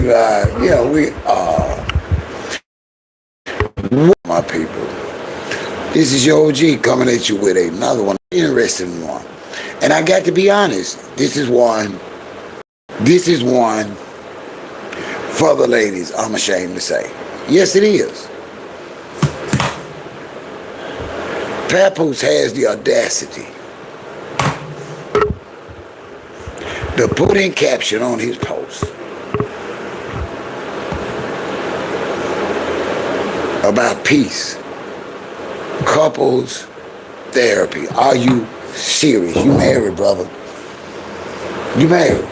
Yeah, we are my people. This is your OG coming at you with another one, interesting one. And I got to be honest, this is one for the ladies, I'm ashamed to say. Yes, it is. Papoose has the audacity to put in caption on his post about peace, couples therapy. Are you serious? You married, brother. You married.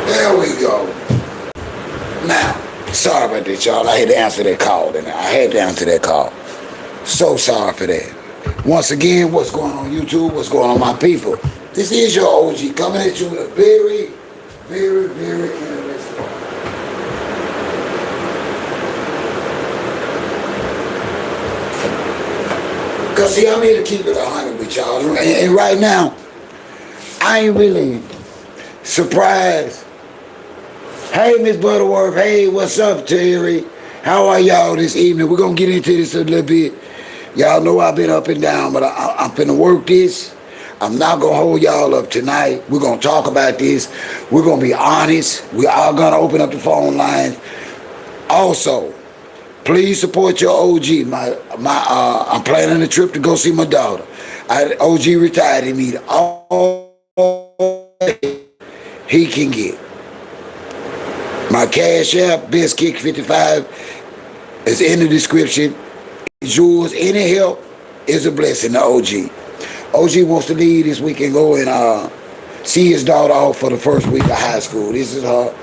There we go. Now, sorry about that, y'all. I had to answer that call. So sorry for that. Once again, what's going on YouTube? What's going on, my people? This is your OG coming at you with a very, very, very interesting. Because, see, I'm here to keep it 100 with y'all. And right now, I ain't really surprised. Hey, Miss Butterworth. Hey, what's up, Terry? How are y'all this evening? We're going to get into this a little bit. Y'all know I've been up and down, but I'm finna work this. I'm not going to hold y'all up tonight. We're going to talk about this. We're going to be honest. We are going to open up the phone lines. Also, please support your OG. I'm planning a trip to go see my daughter. OG retired. He need all he can get. My Cash App, Best Kick 55, is in the description. It's yours. Any help is a blessing to OG. OG wants to leave this week and go and see his daughter off for the first week of high school. This is her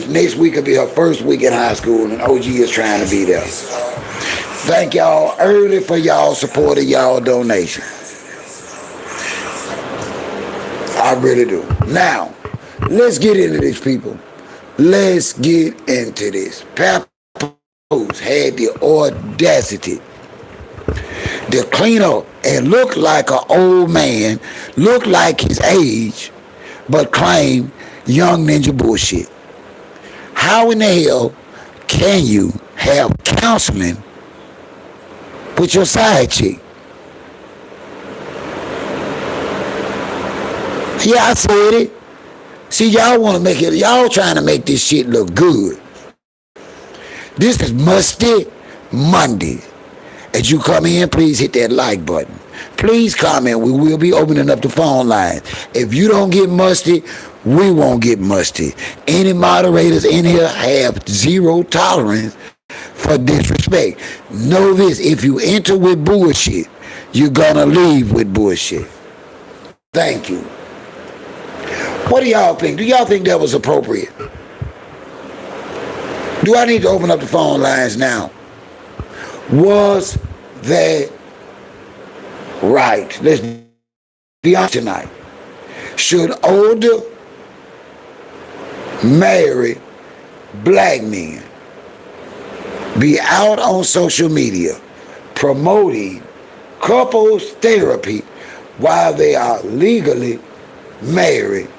next week will be her first week in high school, and OG is trying to be there. Thank y'all early for y'all support and y'all donation. I really do. Now, let's get into this, people. Let's get into this. Papoose had the audacity to clean up and look like an old man, look like his age, but claim young ninja bullshit. How in the hell can you have counseling with your side chick? Yeah, I said it. See, y'all want to make it, y'all trying to make this shit look good. This is Musty Monday. As you come in, please hit that like button. Please comment. We will be opening up the phone lines. If you don't get musty, we won't get musty. Any moderators in here have zero tolerance for disrespect. Know this, if you enter with bullshit, you're gonna leave with bullshit. Thank you. What do y'all think? Do y'all think that was appropriate? Do I need to open up the phone lines now? Was that right? Let's be honest tonight. Should older married black men be out on social media promoting couples therapy while they are legally married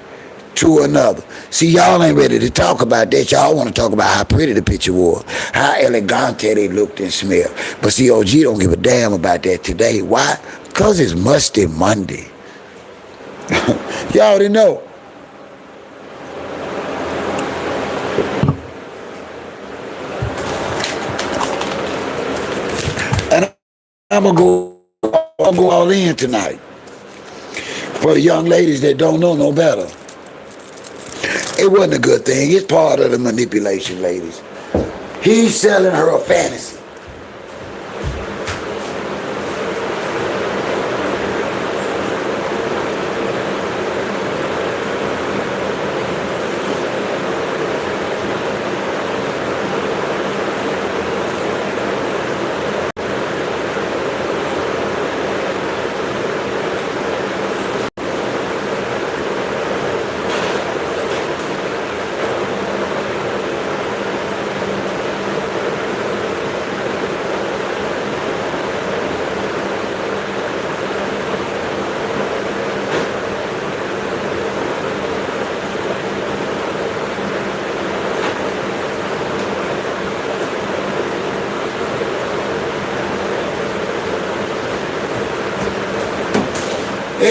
to another? See, y'all ain't ready to talk about that. Y'all want to talk about how pretty the picture was, how elegante they looked and smelled. But see, OG don't give a damn about that today. Why? Because it's Musty Monday. Y'all didn't know. And I'm gonna go all in tonight. For the young ladies that don't know no better. It wasn't a good thing. It's part of the manipulation, ladies. He's selling her a fantasy.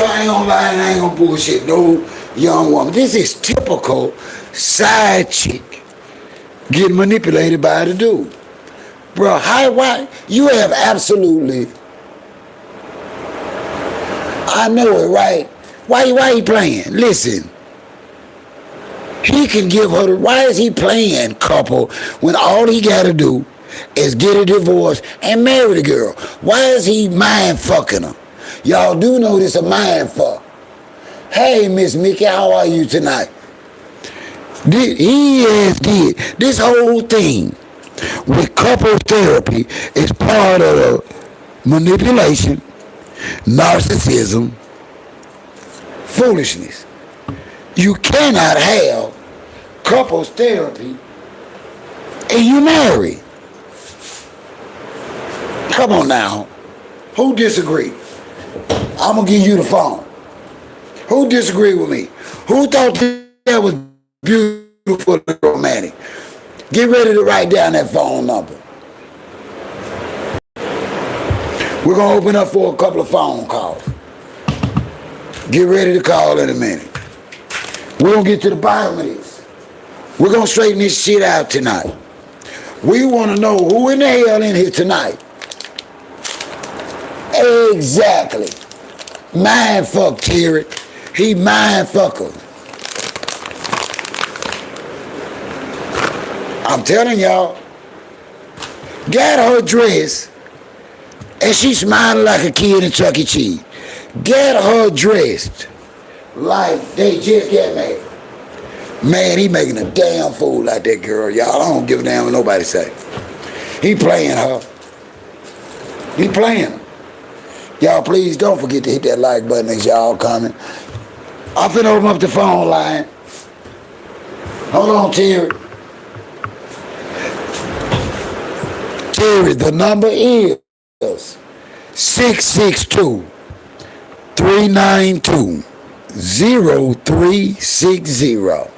I ain't gonna lie and I ain't gonna bullshit no young woman. This is typical side chick getting manipulated by the dude. Bro, why? You have absolutely, I know it, right? Why he playing? Listen, he can give her why is he playing couple when all he gotta do is get a divorce and marry the girl? Why is he mind fucking her? Y'all do know this a mind fuck. Hey, Miss Mickey, how are you tonight? He has did this whole thing with couple therapy is part of the manipulation, narcissism, foolishness. You cannot have couples therapy and you marry. Come on now. Who disagree? I'm gonna give you the phone. Who disagree with me? Who thought that was beautiful and romantic? Get ready to write down that phone number. We're gonna open up for a couple of phone calls. Get ready to call in a minute. We're gonna get to the bottom of this. We're gonna straighten this shit out tonight. We wanna know who in the hell in here tonight. Exactly. Mind fuck Terry. He mind fucker. I'm telling y'all. Got her dressed and she smiling like a kid in Chuck E. Cheese. Get her dressed like they just got married. Man, he making a damn fool like that girl, y'all. I don't give a damn what nobody say. He playing her. He playing her. Y'all, please don't forget to hit that like button as y'all coming. I'm finna open up the phone line. Hold on, Terry. Terry, the number is 662-392-0360.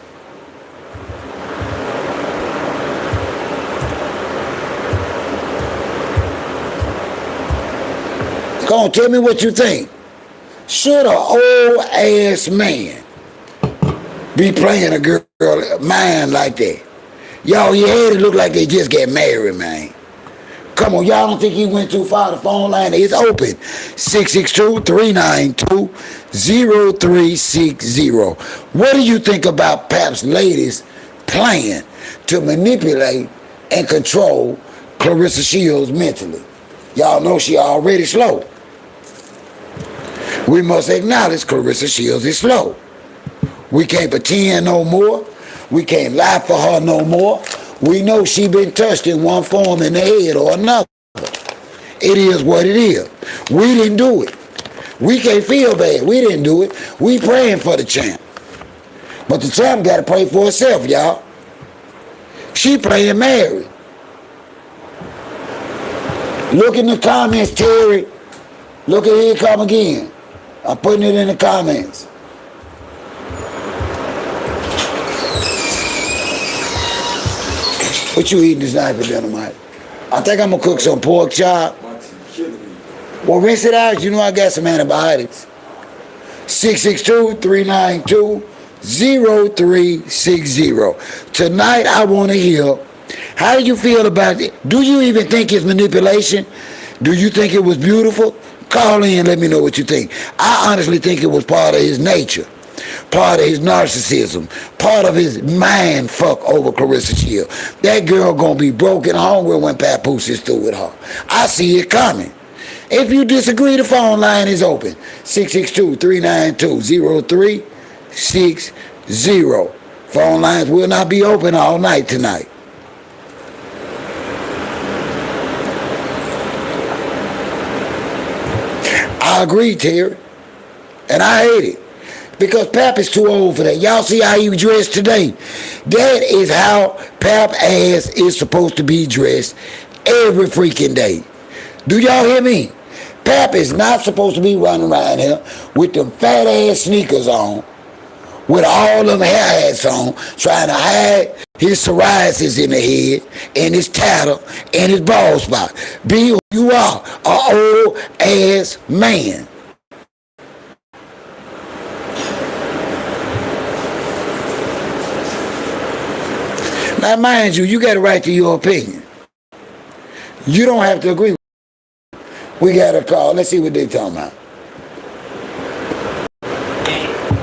Come on, tell me what you think. Should an old ass man be playing a girl mind like that? Y'all, your head look like they just got married, man. Come on, y'all don't think he went too far? The phone line is open. 662-392-0360. What do you think about Pap's latest plan to manipulate and control Claressa Shields mentally? Y'all know she already slow. We must acknowledge Claressa Shields is slow. We can't pretend no more. We can't lie for her no more. We know she been touched in one form in the head or another. It is what it is. We didn't do it. We can't feel bad. We didn't do it. We praying for the champ. But the champ got to pray for herself, y'all. She playing married. Look in the comments, Terry. Look at here, come again. I'm putting it in the comments. What you eating this night for dinner, Mike? I think I'm gonna cook some pork chop. Well, rinse it out. You know I got some antibiotics. 662-392 0360. Tonight I want to hear, how do you feel about it? Do you even think it's manipulation? Do you think it was beautiful? Call in, let me know what you think. I honestly think it was part of his nature, part of his narcissism, part of his mind fuck over Claressa Shields. That girl gonna be broken hungry when Papoose is through with her. I see it coming. If you disagree, the phone line is open. 662-392-0360. Phone lines will not be open all night tonight. I agree, Terry. And I hate it. Because Pap is too old for that. Y'all see how he dressed today? That is how Pap ass is supposed to be dressed every freaking day. Do y'all hear me? Pap is not supposed to be running around here with them fat ass sneakers on, with all them hair hats on, trying to hide his psoriasis in the head, and his tattle, and his bald spot. Be who you are, an old ass man. Now, mind you, you got a right to your opinion. You don't have to agree. We got a call. Let's see what they talking about.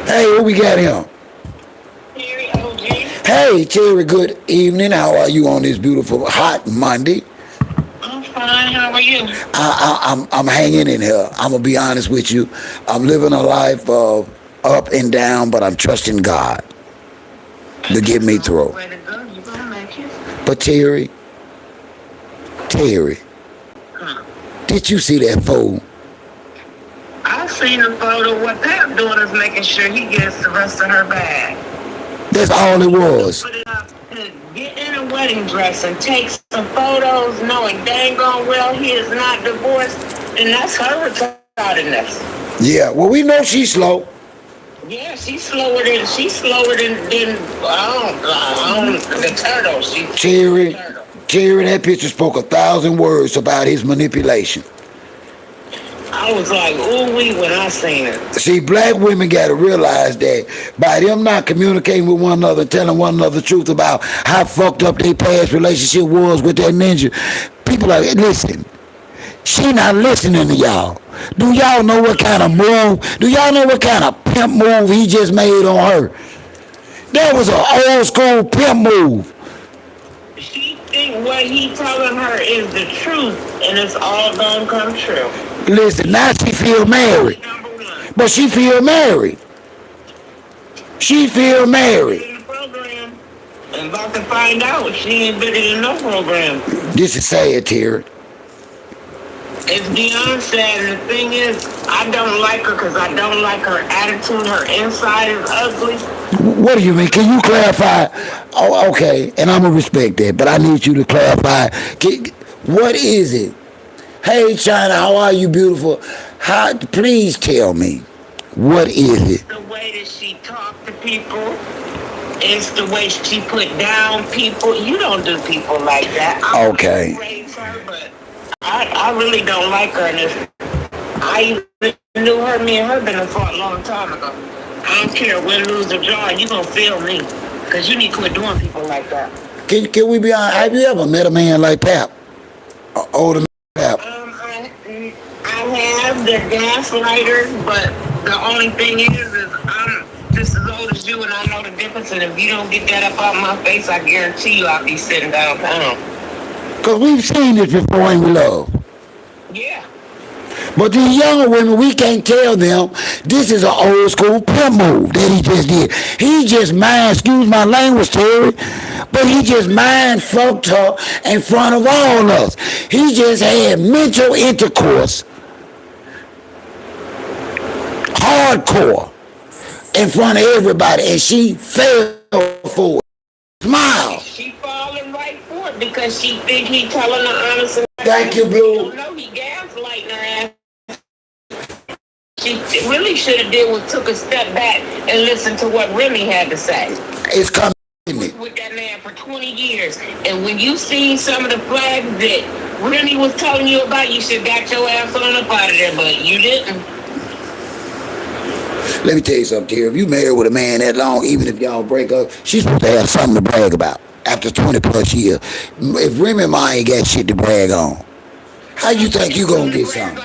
Hey, who we got here? Terry, OG. Hey, Terry, good evening. How are you on this beautiful, hot Monday? I'm fine. How are you? I'm hanging in here. I'm going to be honest with you. I'm living a life of up and down, but I'm trusting God to get me through. Way to go. You gonna make it. But Terry, did you see that fool? I've seen the photo. What Pap doing is making sure he gets the rest of her bag. That's all it was. Put it up to get in a wedding dress and take some photos knowing dang gone well he is not divorced, and that's her retardedness. Yeah, well, we know she's slow. Yeah, she's slower than the turtle. Terry, that picture spoke 1,000 words about his manipulation. I was like, ooh-wee when I seen it. See, black women got to realize that by them not communicating with one another, telling one another the truth about how fucked up their past relationship was with that ninja, people are, listen, she not listening to y'all. Do y'all know what kind of move, do y'all know what kind of pimp move he just made on her? That was an old school pimp move. She think what he telling her is the truth, and it's all gonna come true. Listen, now she feel married. But she feel married. She feel married. In the program, and about to find out she ain't been in no program. This is sad, Terry. It's Beyonce, and the thing is, I don't like her because I don't like her attitude. Her inside is ugly. What do you mean? Can you clarify? Oh, okay, and I'm going to respect that, but I need you to clarify. What is it? Hey, China, how are you, beautiful? Please tell me, what is it? The way that she talk to people. It's the way she put down people. You don't do people like that. Okay. I raise her, but I really don't like her. And I even knew her. Me and her been fought a long time ago. I don't care, win, lose, or draw. You gonna feel me, cause you need to quit doing people like that. Can we be honest? Have you ever met a man like Pap? Older man Pap? I have the gaslighters, but the only thing is I'm just as old as you, and I know the difference. And if you don't get that up out my face, I guarantee you I'll be sitting downtown. Because we've seen this before, ain't we, love? Yeah. But these younger women, we can't tell them this is an old school pimp move that he just did. He just excuse my language, Terry, but he just fucked her in front of all us. He just had mental intercourse, hardcore, in front of everybody, and she fell for it. Smile. She falling right for it because she think he telling her honest. Thank you, Blue. No, he gaslighting her ass. She really should have did was took a step back and listened to what Remy had to say. It's coming. With that man for 20 years. And when you seen some of the flags that Remy was telling you about, you should got your ass on up out of there, but you didn't. Let me tell you something, Terry. If you married with a man that long, even if y'all break up, she's supposed to have something to brag about after 20 plus years. If Remy Ma ain't got shit to brag on, how you think you gonna get something?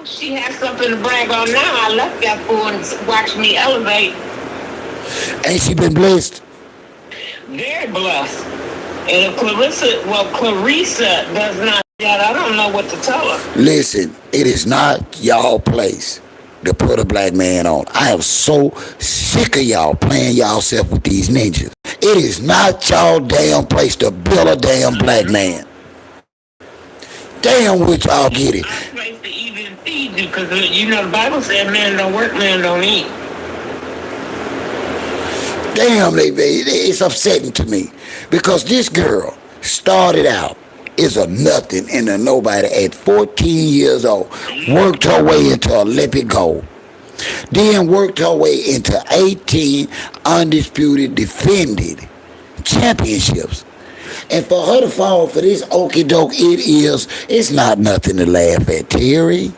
She has something to brag on now. I left that fool and watched me elevate. Ain't she been blessed? Very blessed. And if Claressa does not that, I don't know what to tell her. Listen, it is not y'all place to put a black man on. I am so sick of y'all playing y'allself with these ninjas. It is not y'all damn place to build a damn black man. Damn, which y'all get it. Our place to even feed you, because the Bible said man don't work, man don't eat. Damn, it's upsetting to me because this girl started out is a nothing and a nobody at 14 years old, worked her way into Olympic gold, then worked her way into 18 undisputed defended championships. And for her to fall for this okie doke, it's not nothing to laugh at, Terry.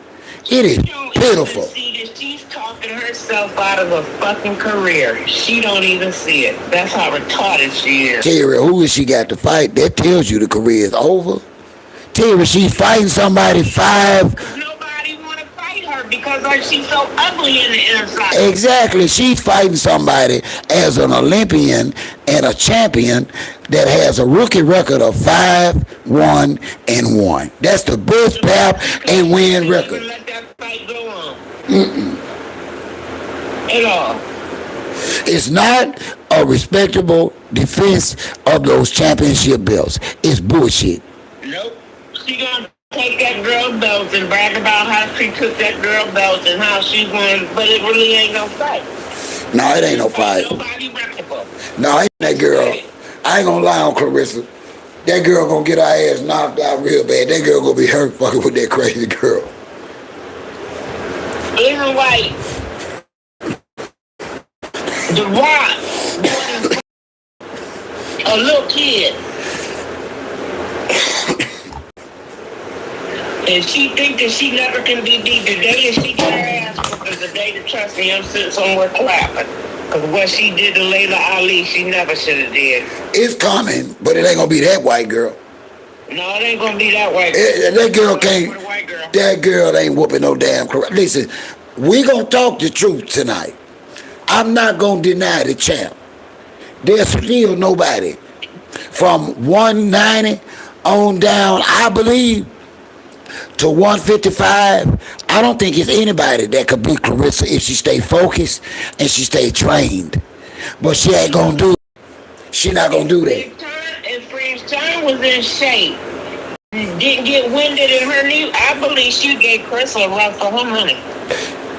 It is pitiful. She's talking herself out of a fucking career. She don't even see it. That's how retarded she is. Terry, who has she got to fight? That tells you the career is over. Terry, she's fighting somebody Nobody want to fight her because she's so ugly in the inside. Exactly. She's fighting somebody as an Olympian and a champion that has a rookie record of 5-1-1. That's the best pap and win record. Let that fight go on. At all. It's not a respectable defense of those championship belts. It's bullshit. Nope. She gonna take that girl belt and brag about how she took that girl belt and how she's going, but it really ain't no fight. No, it ain't no fight. Nobody reputable. No, ain't that girl. I ain't gonna lie on Claressa. That girl gonna get her ass knocked out real bad. That girl gonna be hurt fucking with that crazy girl. Even White, The Rock, a little kid. And she think that she never can be beat. The day that she got her ass whooped is the day to trust me. I'm sitting somewhere clapping. Because what she did to Layla Ali, she never should have did. It's coming, but it ain't gonna be that white girl. No, it ain't gonna be that white girl. That girl can't. That girl ain't whooping no damn crap. Listen, we gonna talk the truth tonight. I'm not gonna deny the champ. There's still nobody from 190 on down, I believe, to 155. I don't think it's anybody that could beat Claressa if she stay focused and she stay trained. But she ain't gonna do it. She not gonna do that. If Frank's time was in shape, didn't get winded in her knee, I believe she gave Claressa a run for her money.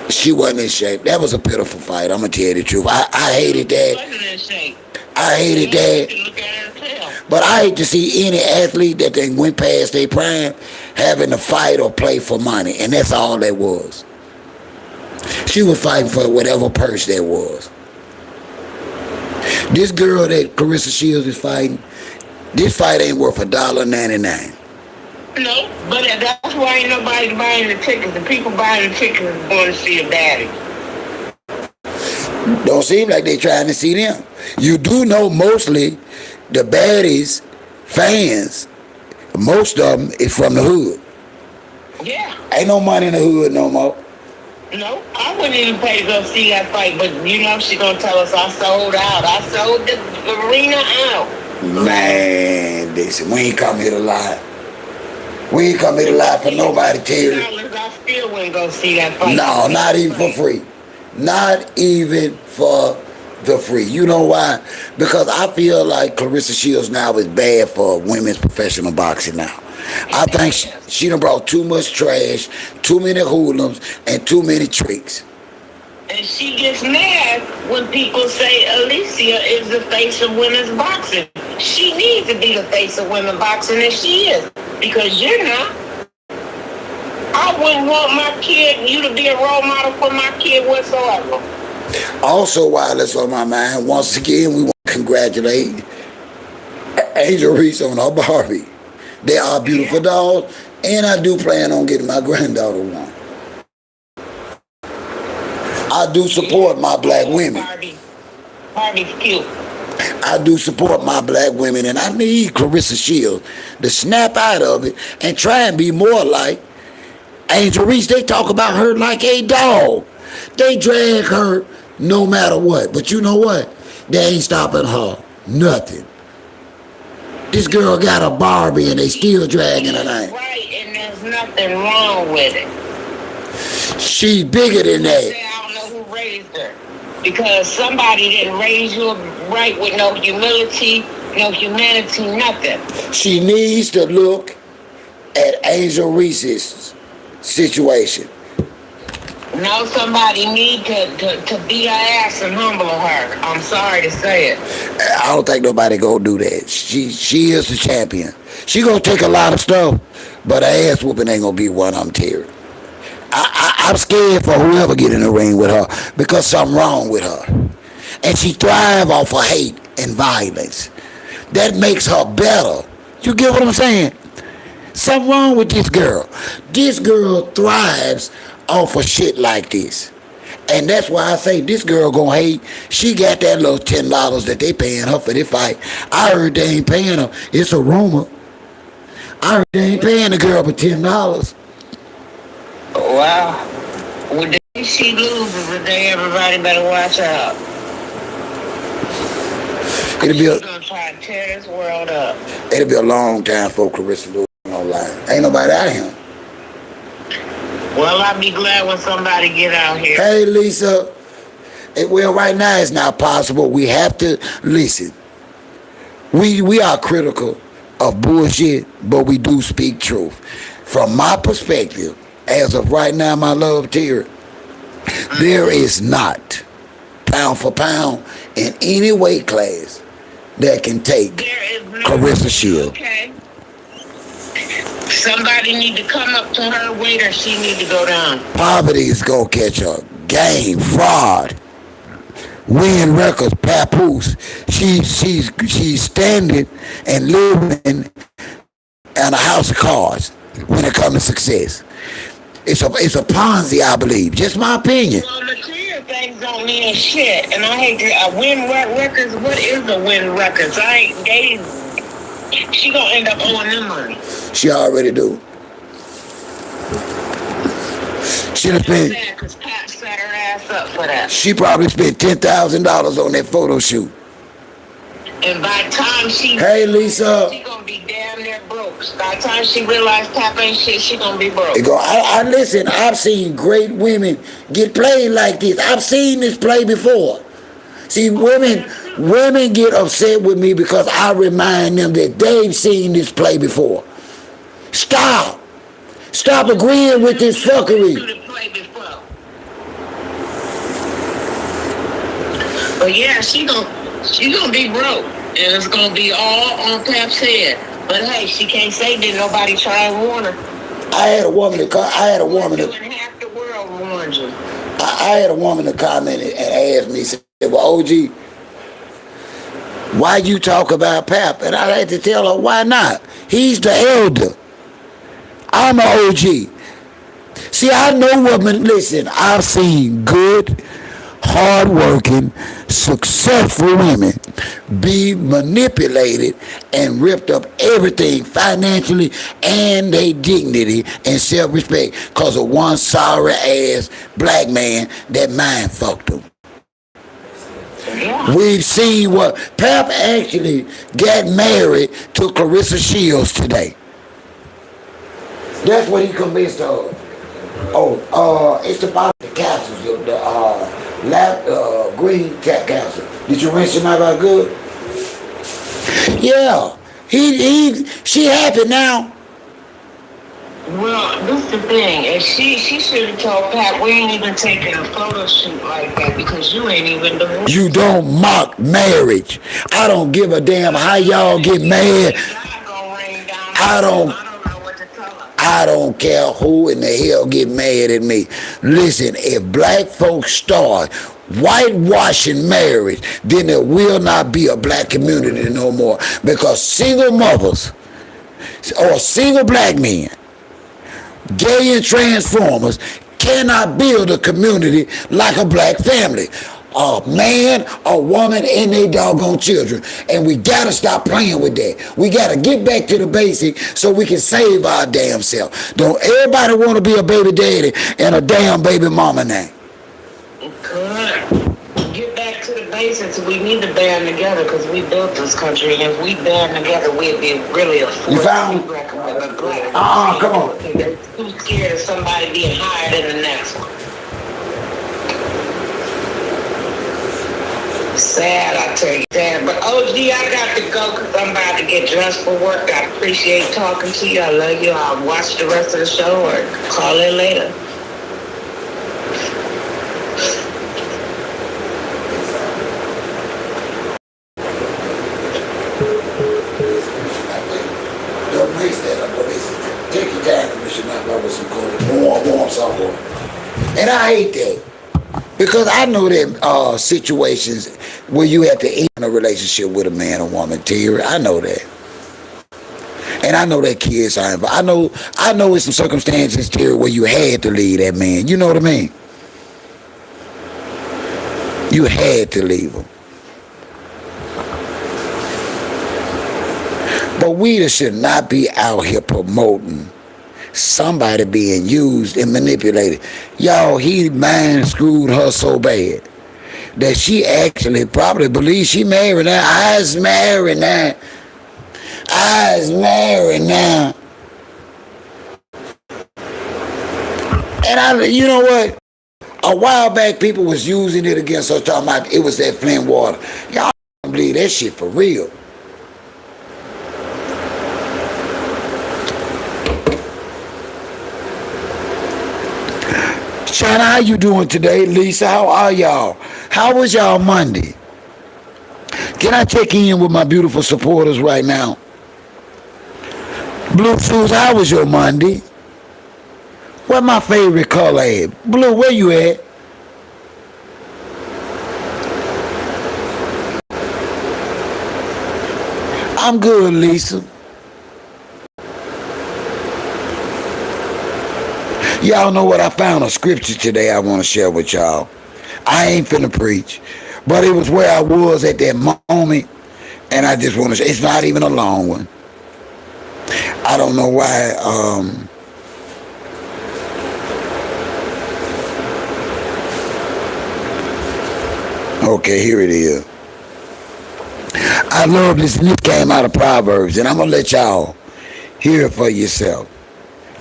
She wasn't in shape. That was a pitiful fight. I'm gonna tell you the truth. I hated that. She wasn't in shape. I hated that. But I hate to see any athlete that they went past their prime having to fight or play for money. And that's all that was. She was fighting for whatever purse that was. This girl that Claressa Shields is fighting, this fight ain't worth $1.99. No, but that's why ain't nobody buying the tickets. The people buying the tickets is going to see a baddie. Don't seem like they trying to see them. You do know mostly the baddies, fans, most of them is from the hood. Yeah. Ain't no money in the hood no more. No, I wouldn't even pay to go see that fight, but she gonna tell us I sold out. I sold the arena out. Man, listen, we ain't come here to lie. We ain't come here to lie for nobody, Terry. I still wouldn't go see that fight. No, not even for free. Not even for the free. You know why? Because I feel like Claressa Shields now is bad for women's professional boxing now. I think she done brought too much trash, too many hoodlums, and too many tricks. And she gets mad when people say Alicia is the face of women's boxing. She needs to be the face of women's boxing, and she is. Because you're not. I wouldn't want you to be a role model for my kid whatsoever. Also, while it's on my mind, once again, we want to congratulate Angel Reese on her Barbie. They are beautiful dolls, and I do plan on getting my granddaughter one. I do support my black women. Barbie's cute. I do support my black women, and I need Claressa Shields to snap out of it and try and be more like Angel Reese. They talk about her like a dog. They drag her no matter what. But you know what? They ain't stopping her. Nothing. This girl got a Barbie and they still dragging her name. Right, and there's nothing wrong with it. She's bigger than that. I don't know who raised her. Because somebody didn't raise you right with no humility, no humanity, nothing. She needs to look at Angel Reese's situation. No, somebody need to beat her ass and humble her. I'm sorry to say it. I don't think nobody gonna do that. She is the champion. She gonna take a lot of stuff, but her ass whooping ain't gonna be one I'm tearing. I'm scared for whoever get in the ring with her because something wrong with her. And she thrive off of hate and violence. That makes her better. You get what I'm saying? Something wrong with this girl. This girl thrives off of shit like this. And that's why I say this girl gonna hate. She got that little $10 that they paying her for this fight. I heard they ain't paying her. It's a rumor. I heard they ain't paying the girl but $10. Wow. Well, the day she loses, the day everybody better watch out. She's gonna try to tear this world up. It'll be a long time for Claressa losing online. Ain't nobody out here. Well, I'll be glad when somebody get out here. Hey, Lisa. Well, right now it's not possible. We have to listen. We are critical of bullshit, but we do speak truth. From my perspective, as of right now, my love Terry, there is not pound for pound in any weight class that can take Claressa Shields. Okay. Somebody need to come up to her weight or she need to go down. Poverty is gonna catch her. Game, fraud, win records, Papoose. She's standing and living in a house of cards when it comes to success. It's a Ponzi, I believe. Just my opinion. Well, material things don't mean shit, and I hate to win records. What is a win records? She gonna end up owing them money. She already do. She done spent. Because Pat set her ass up for that. She probably spent $10,000 on that photo shoot. And by the time she Lisa, she gonna be damn near broke. By the time she realized Pap ain't shit, she gonna be broke. I listen. I've seen great women get played like this. I've seen this play before. See, women get upset with me because I remind them that they've seen this play before. Stop agreeing with this fuckery. But yeah, she gonna be broke, and it's gonna be all on Pap's head. But hey, she can't say that nobody tried to warn her. I had a woman that half the world warned you. I had a woman that commented and asked me, said, "Well, OG, why you talk about Pap?" And I had to tell her, why not? He's the elder. I'm an OG. See, I know women. Listen, I've seen good, hard-working, successful women be manipulated and ripped up everything financially and their dignity and self-respect because of one sorry-ass black man that mind fucked them. Yeah. We've seen what Pap actually got married to Claressa Shields today. That's what he convinced of. It's about the capsules, the green cat capsule. Did you rinse your mouth out good? Yeah. She happy now. Well, this is the thing. And she should have told Pat, we ain't even taking a photo shoot like that because you ain't even doing. You don't mock marriage. I don't give a damn how y'all get mad. I don't care who in the hell get mad at me. Listen, if black folks start whitewashing marriage, then there will not be a black community no more. Because single mothers or single black men, gay and transformers cannot build a community like a black family. A man, a woman, and their doggone children. And we gotta stop playing with that. We gotta get back to the basic so we can save our damn self. Don't everybody want to be a baby daddy and a damn baby mama now. Good. Get back to the basics. We need to band together because we built this country. And if we band together, we'd be really a force. You found? Come on. They're too scared of somebody being higher than the next one. Sad, I tell you, sad. But OG, I got to go because I'm about to get dressed for work. I appreciate talking to you. I love you. I'll watch the rest of the show or call in later. Don't waste that. Take your time and mix it up with some cold, warm software. And I hate that. Because I know that situations where you have to end a relationship with a man or woman, Terry. I know that. And I know that kids are involved. I know in some circumstances, Terry, where you had to leave that man. You know what I mean? You had to leave him. But we just should not be out here promoting somebody being used and manipulated. Y'all, he mind screwed her so bad that she actually probably believes she married now. I's married now. I's married now. And you know what? A while back, people was using it against her, talking about it was that Flint water. Y'all don't believe that shit for real. China, how you doing today? Lisa, how are y'all? How was y'all Monday? Can I check in with my beautiful supporters right now? Blue Shoes, how was your Monday? What my favorite color at? Blue, where you at? I'm good, Lisa. Y'all know what? I found a scripture today I want to share with y'all. I ain't finna preach, but it was where I was at that moment, and I just want to share. It's not even a long one. I don't know why. Okay, here it is. I love this, and this came out of Proverbs, and I'm going to let y'all hear it for yourself.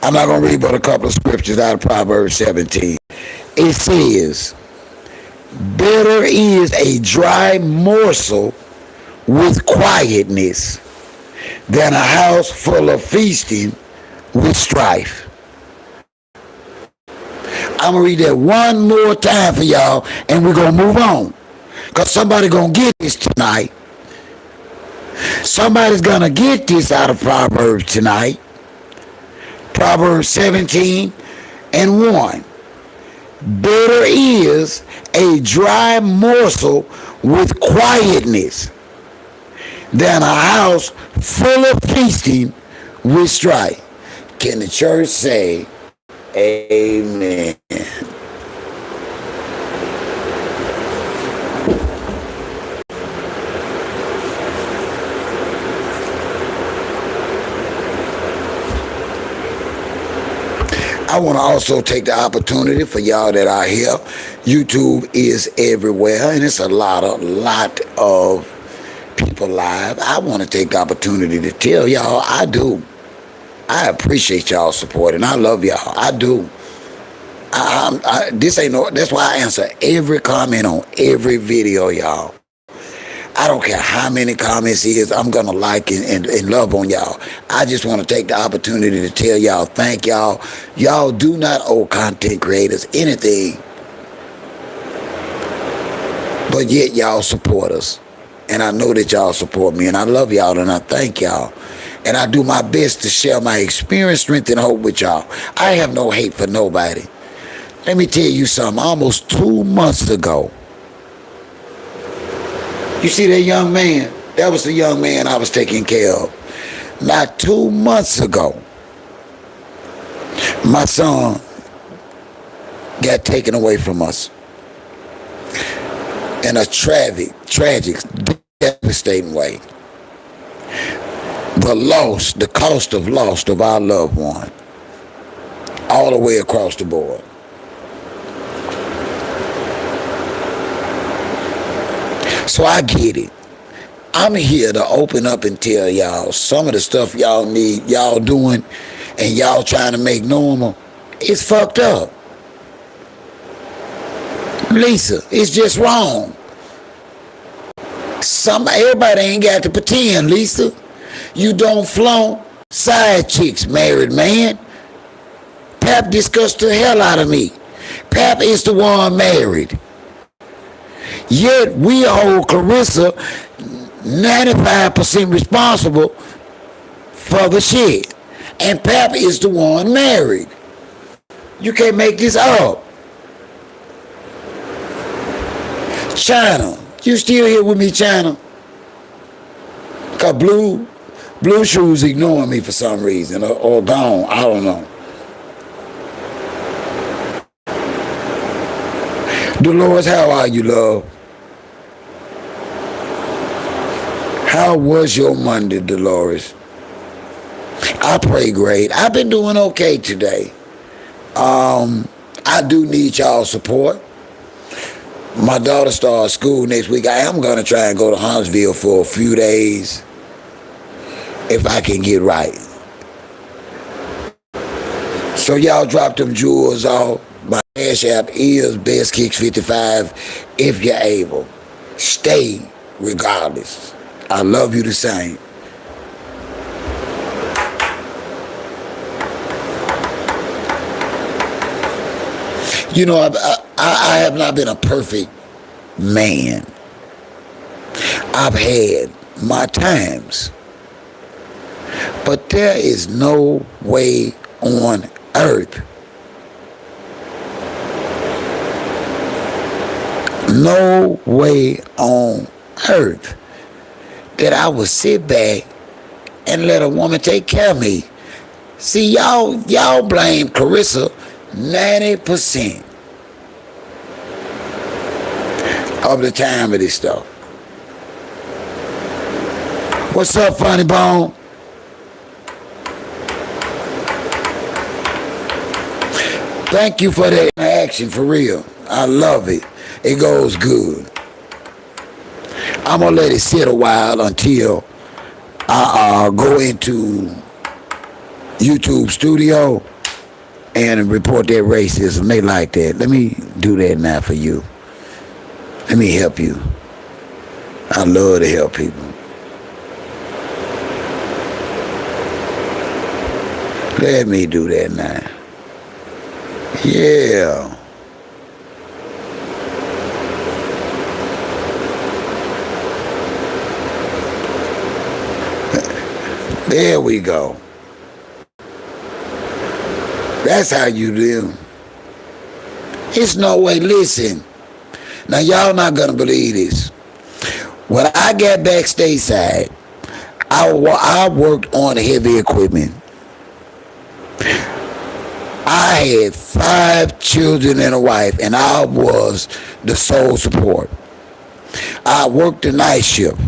I'm not going to read but a couple of scriptures out of Proverbs 17. It says, better is a dry morsel with quietness than a house full of feasting with strife. I'm going to read that one more time for y'all, and we're going to move on. Because somebody's going to get this tonight. Somebody's going to get this out of Proverbs tonight. Proverbs 17 and 1. Better is a dry morsel with quietness than a house full of feasting with strife. Can the church say amen? I want to also take the opportunity for y'all that are here. YouTube is everywhere, and it's a lot of people live. I want to take the opportunity to tell y'all I do. I appreciate y'all support, and I love y'all. I do. This ain't no. That's why I answer every comment on every video, y'all. I don't care how many comments is, I'm going to like and love on y'all. I just want to take the opportunity to tell y'all, thank y'all. Y'all do not owe content creators anything. But yet y'all support us. And I know that y'all support me. And I love y'all and I thank y'all. And I do my best to share my experience, strength, and hope with y'all. I have no hate for nobody. Let me tell you something. Almost 2 months ago, you see that young man? That was the young man I was taking care of. Not 2 months ago, my son got taken away from us in a tragic, devastating way. The cost of loss of our loved one, all the way across the board. So I get it. I'm here to open up and tell y'all some of the stuff y'all need, y'all doing, and y'all trying to make normal. It's fucked up. Lisa, it's just wrong. Everybody ain't got to pretend, Lisa. You don't flaunt side chicks, married man. Pap discussed the hell out of me. Pap is the one married. Yet we hold Claressa 95% responsible for the shit. And Pap is the one married. You can't make this up. China, you still here with me, China? Cause Blue Shoes ignoring me for some reason, or gone, I don't know. Dolores, how are you, love? How was your Monday, Dolores? I pray great. I've been doing okay today. I do need y'all support. My daughter starts school next week. I am going to try and go to Huntsville for a few days if I can get right. So y'all drop them jewels off. My cash app is BestKicks55 if you're able. Stay regardless. I love you the same. You know, I have not been a perfect man. I've had my times. But there is no way on earth, no way on earth that I would sit back and let a woman take care of me. See, y'all blame Claressa 90% of the time of this stuff. What's up, Funny Bone? Thank you for that interaction, for real. I love it. It goes good. I'm gonna let it sit a while until I go into YouTube Studio and report that racism. They like that. Let me do that now for you. Let me help you. I love to help people. Let me do that now. Yeah. There we go. That's how you do. It's no way. Listen. Now, y'all not going to believe this. When I got back stateside, I worked on heavy equipment. I had 5 children and a wife, and I was the sole support. I worked the night shift.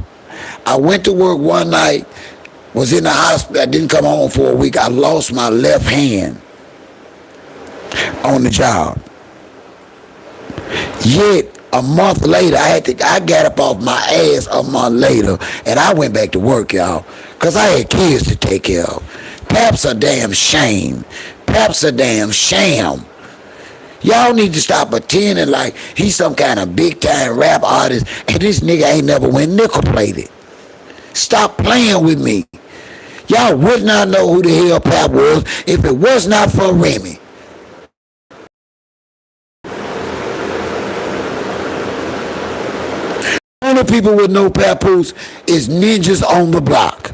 I went to work one night, was in the hospital. I didn't come home for a week. I lost my left hand on the job. Yet a month later, I got up off my ass a month later, and I went back to work, y'all, because I had kids to take care of. Pap's a damn shame. Pap's a damn sham. Y'all need to stop pretending like he's some kind of big time rap artist, and this nigga ain't never went nickel plated. Stop playing with me. Y'all would not know who the hell Pap was if it was not for Remy. Only people would know Papoose is ninjas on the block.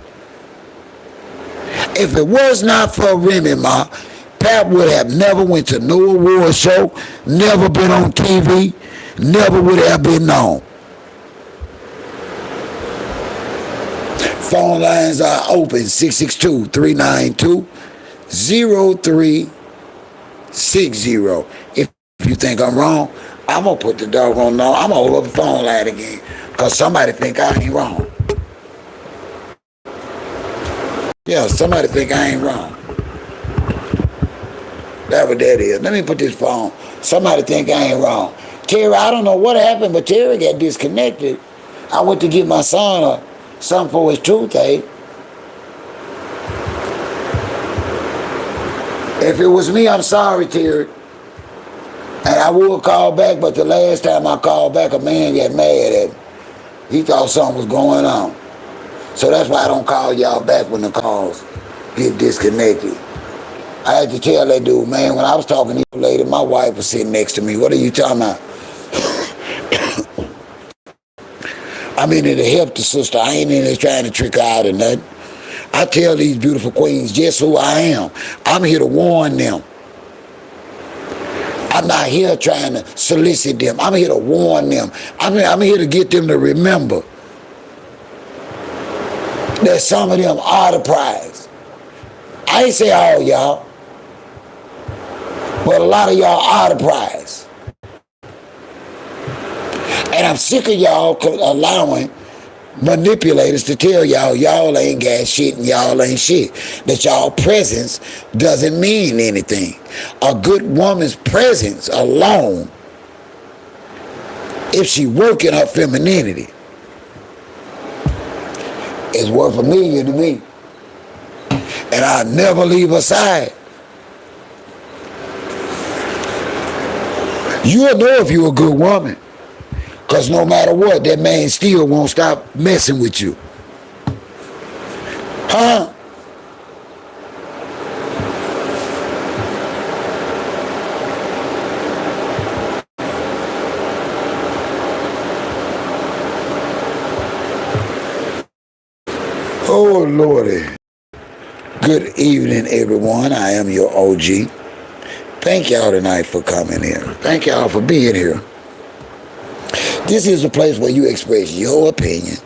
If it was not for Remy Ma, Pap would have never went to no award show, never been on TV, never would have been known. Phone lines are open, 662-392-0360. If If you think I'm wrong, I'm gonna put the doggone no. I'm gonna hold up the phone line again, cause somebody think I ain't wrong. Yeah, somebody think I ain't wrong. That's what that is. Let me put this phone. Somebody think I ain't wrong. Terry, I don't know what happened, but Terry got disconnected. I went to get my son something for his toothache. If it was me, I'm sorry, Terry. And I would call back, but the last time I called back, a man got mad at me. He thought something was going on. So that's why I don't call y'all back when the calls get disconnected. I had to tell that dude, man, when I was talking to you later, my wife was sitting next to me. What are you talking about? I'm in there to help the sister. I ain't in there trying to trick her out or nothing. I tell these beautiful queens just who I am. I'm here to warn them. I'm not here trying to solicit them. I'm here to warn them. I'm here to get them to remember that some of them are the prize. I ain't say all y'all, but a lot of y'all are the prize. And I'm sick of y'all allowing manipulators to tell y'all ain't got shit and y'all ain't shit. That y'all presence doesn't mean anything. A good woman's presence alone, if she work in her femininity, is worth $1 million to me. And I'll never leave her side. You'll know if you're a good woman. Because no matter what, that man still won't stop messing with you. Huh? Oh, Lordy. Good evening, everyone. I am your OG. Thank y'all tonight for coming here. Thank y'all for being here. This is a place where you express your opinion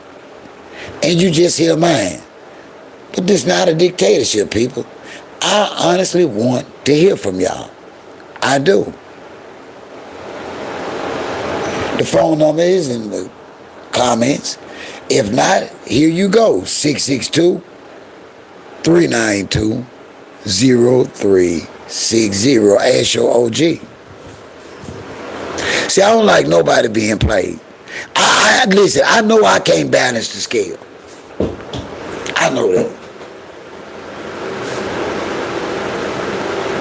and you just hear mine. But this is not a dictatorship, people. I honestly want to hear from y'all. I do. The phone number is in the comments. If not, here you go. 662-392-0360. Ask your OG. See, I don't like nobody being played. Listen, I know I can't balance the scale. I know that.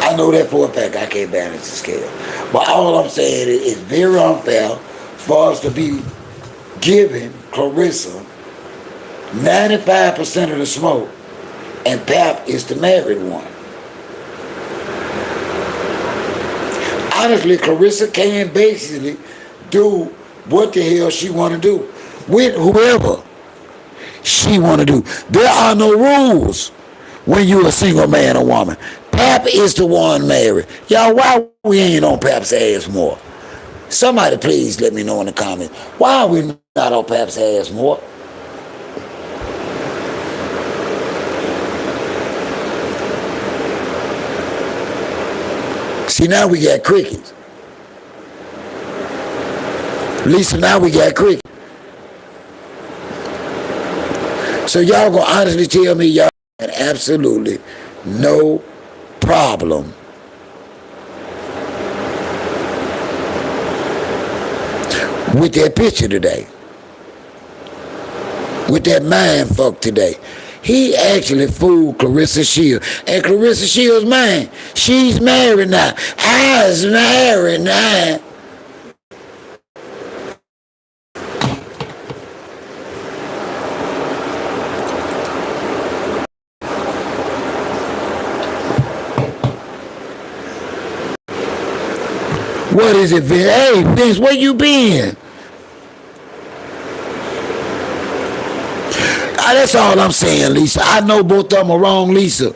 I know that for a fact I can't balance the scale. But all I'm saying is it's very unfair for us to be giving Claressa 95% of the smoke and Pap is the married one. Honestly, Claressa can basically do what the hell she want to do with whoever she want to do. There are no rules when you a single man or woman. Pap is the one married. Y'all, why we ain't on Pap's ass more? Somebody please let me know in the comments. Why are we not on Pap's ass more? See, now we got crickets. Lisa, now we got crickets. So y'all gonna honestly tell me y'all had absolutely no problem with that picture today, with that mind fuck today. He actually fooled Claressa Shields. And Claressa Shields' man, she's married now. I was married now. What is it, Vince? Hey, Vince, where you been? That's all I'm saying, Lisa. I know both of them are wrong, Lisa.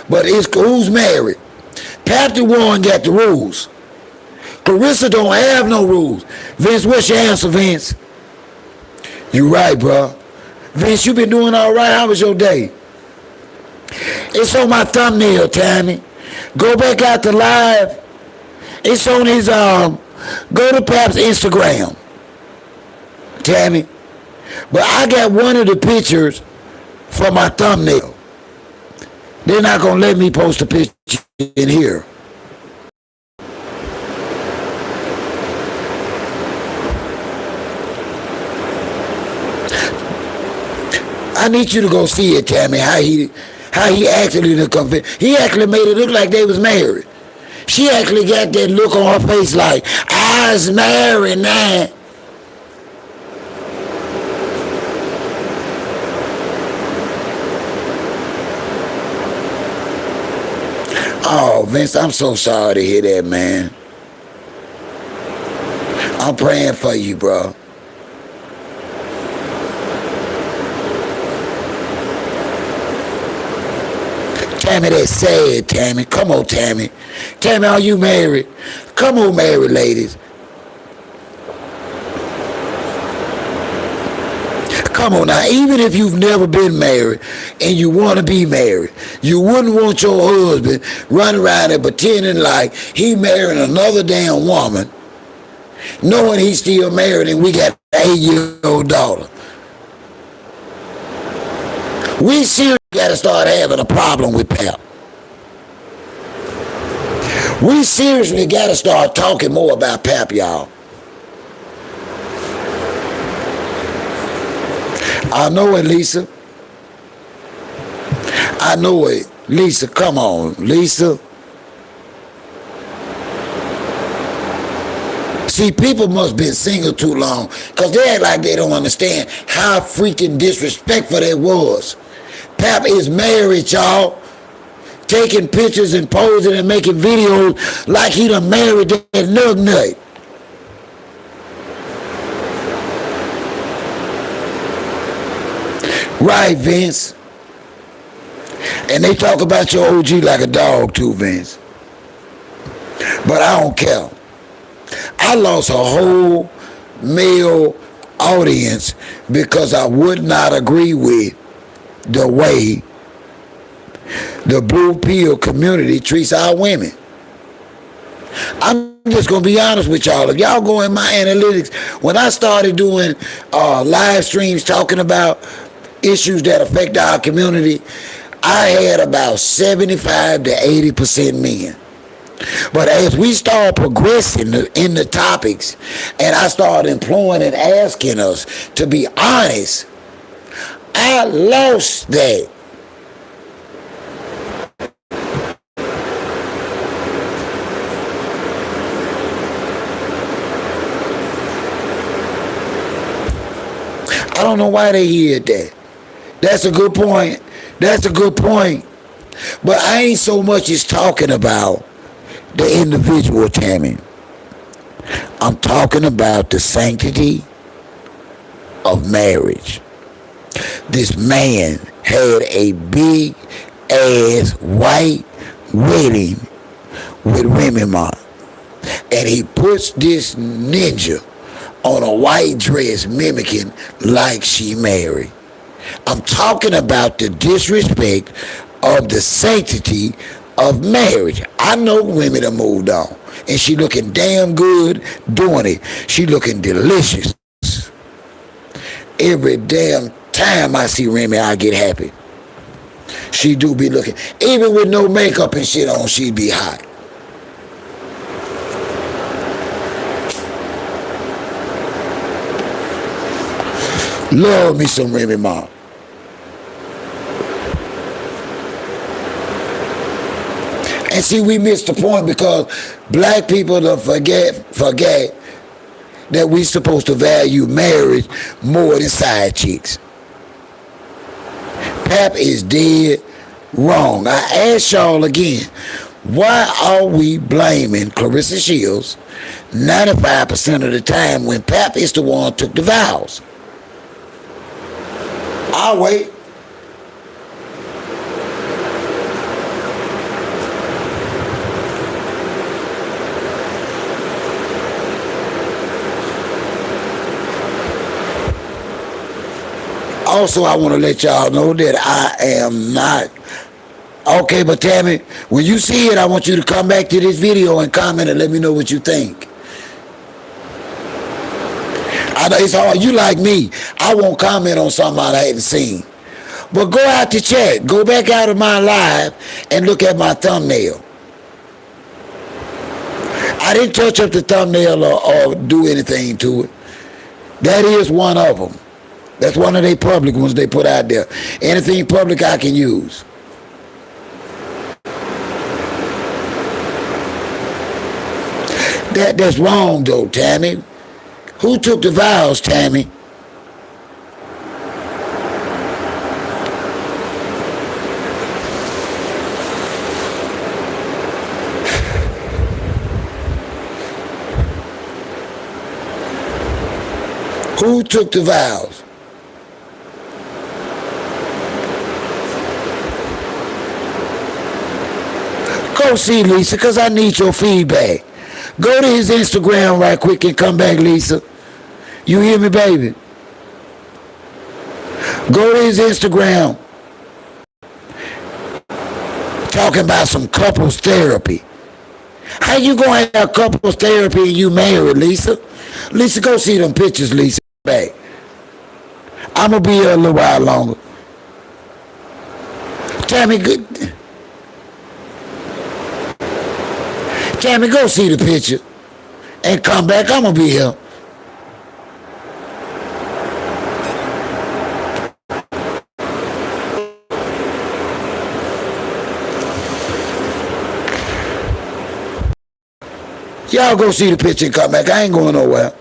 But it's who's married? Pap the one got the rules. Claressa don't have no rules. Vince, what's your answer, Vince? You right, bro. Vince, you been doing all right. How was your day? It's on my thumbnail, Tammy. Go back out to live It's on his go to Pap's Instagram, Tammy. But I got one of the pictures for my thumbnail. They're not gonna let me post a picture in here. I need you to go see it, Tammy. How he actually he actually made it look like they was married. She actually got that look on her face like I was married now. Oh, Vince, I'm so sorry to hear that, man. I'm praying for you, bro. Tammy, that's sad, Tammy. Come on, Tammy. Tammy, are you married? Come on, married ladies. Come on now, even if you've never been married and you want to be married, you wouldn't want your husband running around and pretending like he marrying another damn woman, knowing he's still married and we got an 8-year-old daughter. We seriously got to start having a problem with Pap. We seriously got to start talking more about Pap, y'all. I know it, Lisa. I know it. Lisa, come on, Lisa. See, people must have been single too long because they act like they don't understand how freaking disrespectful that was. Pap is married, y'all. Taking pictures and posing and making videos like he done married that nug nut. Right, Vince. And they talk about your OG like a dog too, Vince. But I don't care. I lost a whole male audience because I would not agree with the way the blue pill community treats our women. I'm just going to be honest with y'all. If y'all go in my analytics, when I started doing live streams talking about issues that affect our community, I had about 75 to 80% men. But as we start progressing in the topics and I start employing and asking us to be honest, I lost that. I don't know why they heard that. That's a good point. That's a good point. But I ain't so much as talking about the individual, Tammy. I'm talking about the sanctity of marriage. This man had a big ass white wedding with Remy Ma. And he puts this ninja on a white dress mimicking like she married. I'm talking about the disrespect of the sanctity of marriage. I know women have moved on and she looking damn good doing it. She looking delicious. Every damn time I see Remy, I get happy. She do be looking, even with no makeup and shit on, she be hot. Love me some Remy Ma. And see, we missed the point because black people don't forget that we supposed to value marriage more than side chicks. Pap is dead wrong. I ask y'all again, why are we blaming Claressa Shields 95% of the time when Pap is the one who took the vows? I'll wait. Also, I want to let y'all know that I am not Okay, but Tammy, when you see it, I want you to come back to this video and comment and let me know what you think. I know it's hard. You like me. I won't comment on something I haven't seen. But go out to chat. Go back out of my live and look at my thumbnail. I didn't touch up the thumbnail or do anything to it. That is one of them. That's one of their public ones they put out there. Anything public I can use. That's wrong though, Tammy. Who took the vows, Tammy? Who took the vows? Go see Lisa, because I need your feedback. Go to his Instagram right quick and come back, Lisa. You hear me, baby? Go to his Instagram. Talking about some couples therapy. How you gonna have couples therapy and you married, Lisa? Lisa, go see them pictures, Lisa. Back. I'm gonna be here a little while longer. Tammy, good. Tammy, go see the picture and come back. I'm gonna be here. Y'all go see the picture and come back. I ain't going nowhere.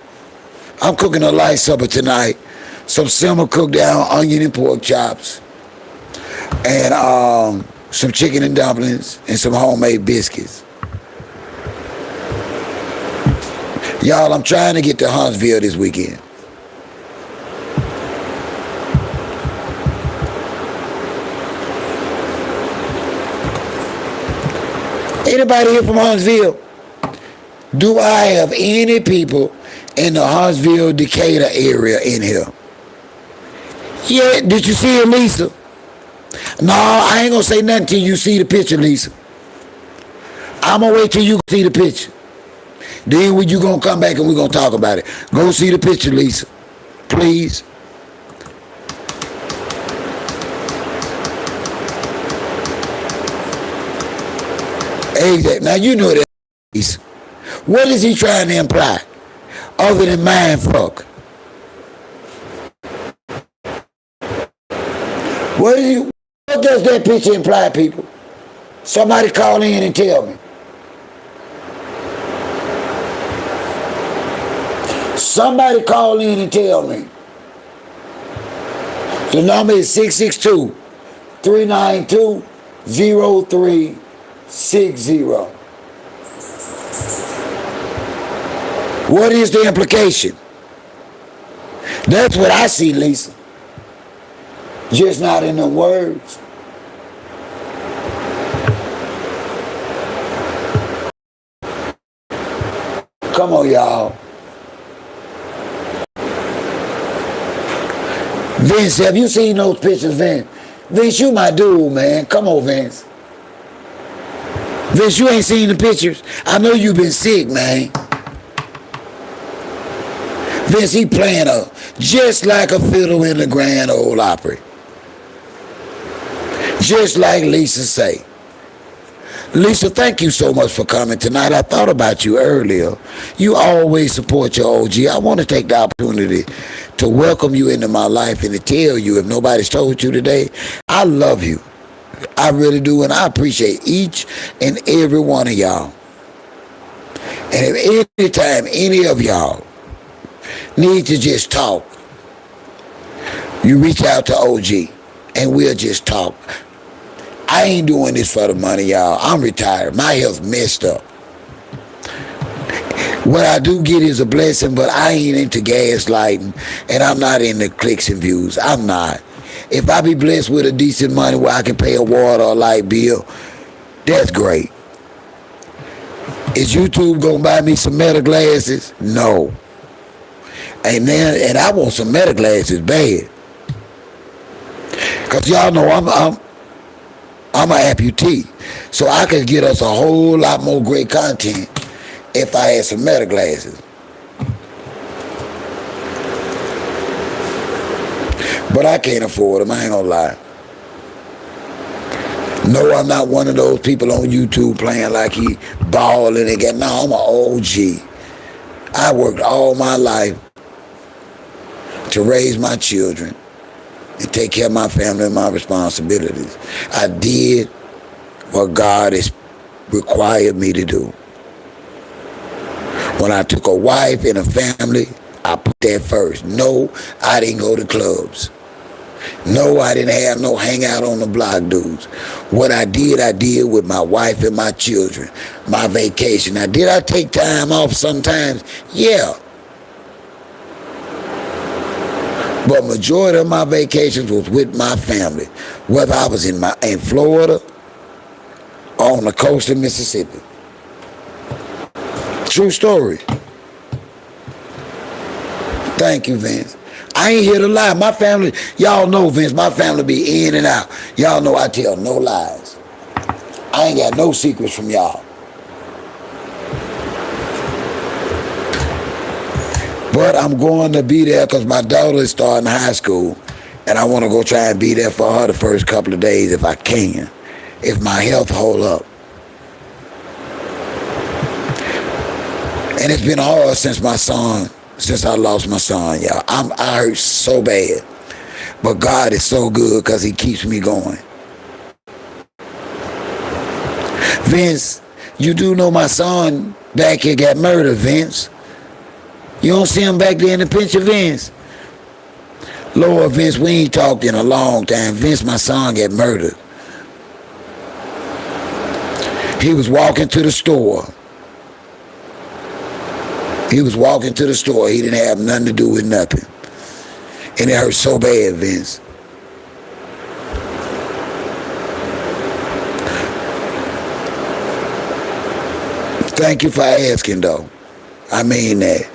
I'm cooking a light supper tonight. Some simmer cooked down onion and pork chops. And some chicken and dumplings and some homemade biscuits. Y'all, I'm trying to get to Huntsville this weekend. Anybody here from Huntsville? Do I have any people in the Huntsville, Decatur area in here? Yeah, did you see it, Lisa? No, I ain't gonna say nothing till you see the picture, Lisa. I'm gonna wait till you see the picture. Then when you gonna come back and we're gonna talk about it. Go see the picture, Lisa. Please. Exactly. Now you know that, Lisa. What is he trying to imply? Other than mind fuck. What does that picture imply, people? Somebody call in and tell me. Somebody call in and tell me. The number is 662-392-0360. What is the implication? That's what I see, Lisa. Just not in the words. Come on, y'all. Vince, have you seen those pictures, Vince? Vince, you my dude, man. Come on, Vince. Vince, you ain't seen the pictures? I know you been sick, man. Vince, he playing just like a fiddle in the Grand Ole Opry. Just like Lisa say. Lisa, thank you so much for coming tonight. I thought about you earlier. You always support your OG. I want to take the opportunity to welcome you into my life and to tell you, if nobody's told you today, I love you. I really do, and I appreciate each and every one of y'all. And if anytime any of y'all need to just talk, you reach out to OG and we'll just talk. I ain't doing this for the money, y'all. I'm retired. My health messed up. What I do get is a blessing, but I ain't into gaslighting, and I'm not into clicks and views. I'm not. If I be blessed with a decent money where I can pay a water or light bill, that's great. Is YouTube gonna buy me some Meta glasses? No. And I want some Meta glasses bad. Cause y'all know I'm an amputee. So I could get us a whole lot more great content if I had some meta glasses. But I can't afford them, I ain't gonna lie. No, I'm not one of those people on YouTube playing like he balling and get. No, I'm an OG. I worked all my life to raise my children and take care of my family and my responsibilities. I did what God has required me to do. When I took a wife and a family, I put that first. No, I didn't go to clubs. No, I didn't have no hangout on the block dudes. What I did with my wife and my children. My vacation. Now, did I take time off sometimes? Yeah. But majority of my vacations was with my family. Whether I was in Florida or on the coast of Mississippi. True story. Thank you, Vince. I ain't here to lie. My family, y'all know, Vince, my family be in and out. Y'all know I tell no lies. I ain't got no secrets from y'all. But I'm going to be there because my daughter is starting high school. And I want to go try and be there for her the first couple of days if I can. If my health hold up. And it's been hard since I lost my son, y'all. I hurt so bad. But God is so good because he keeps me going. Vince, you do know my son back here got murdered, Vince. You don't see him back there in the picture, Vince? Lord, Vince, we ain't talked in a long time. Vince, my son got murdered. He was walking to the store. He was walking to the store. He didn't have nothing to do with nothing. And it hurt so bad, Vince. Thank you for asking, though. I mean that.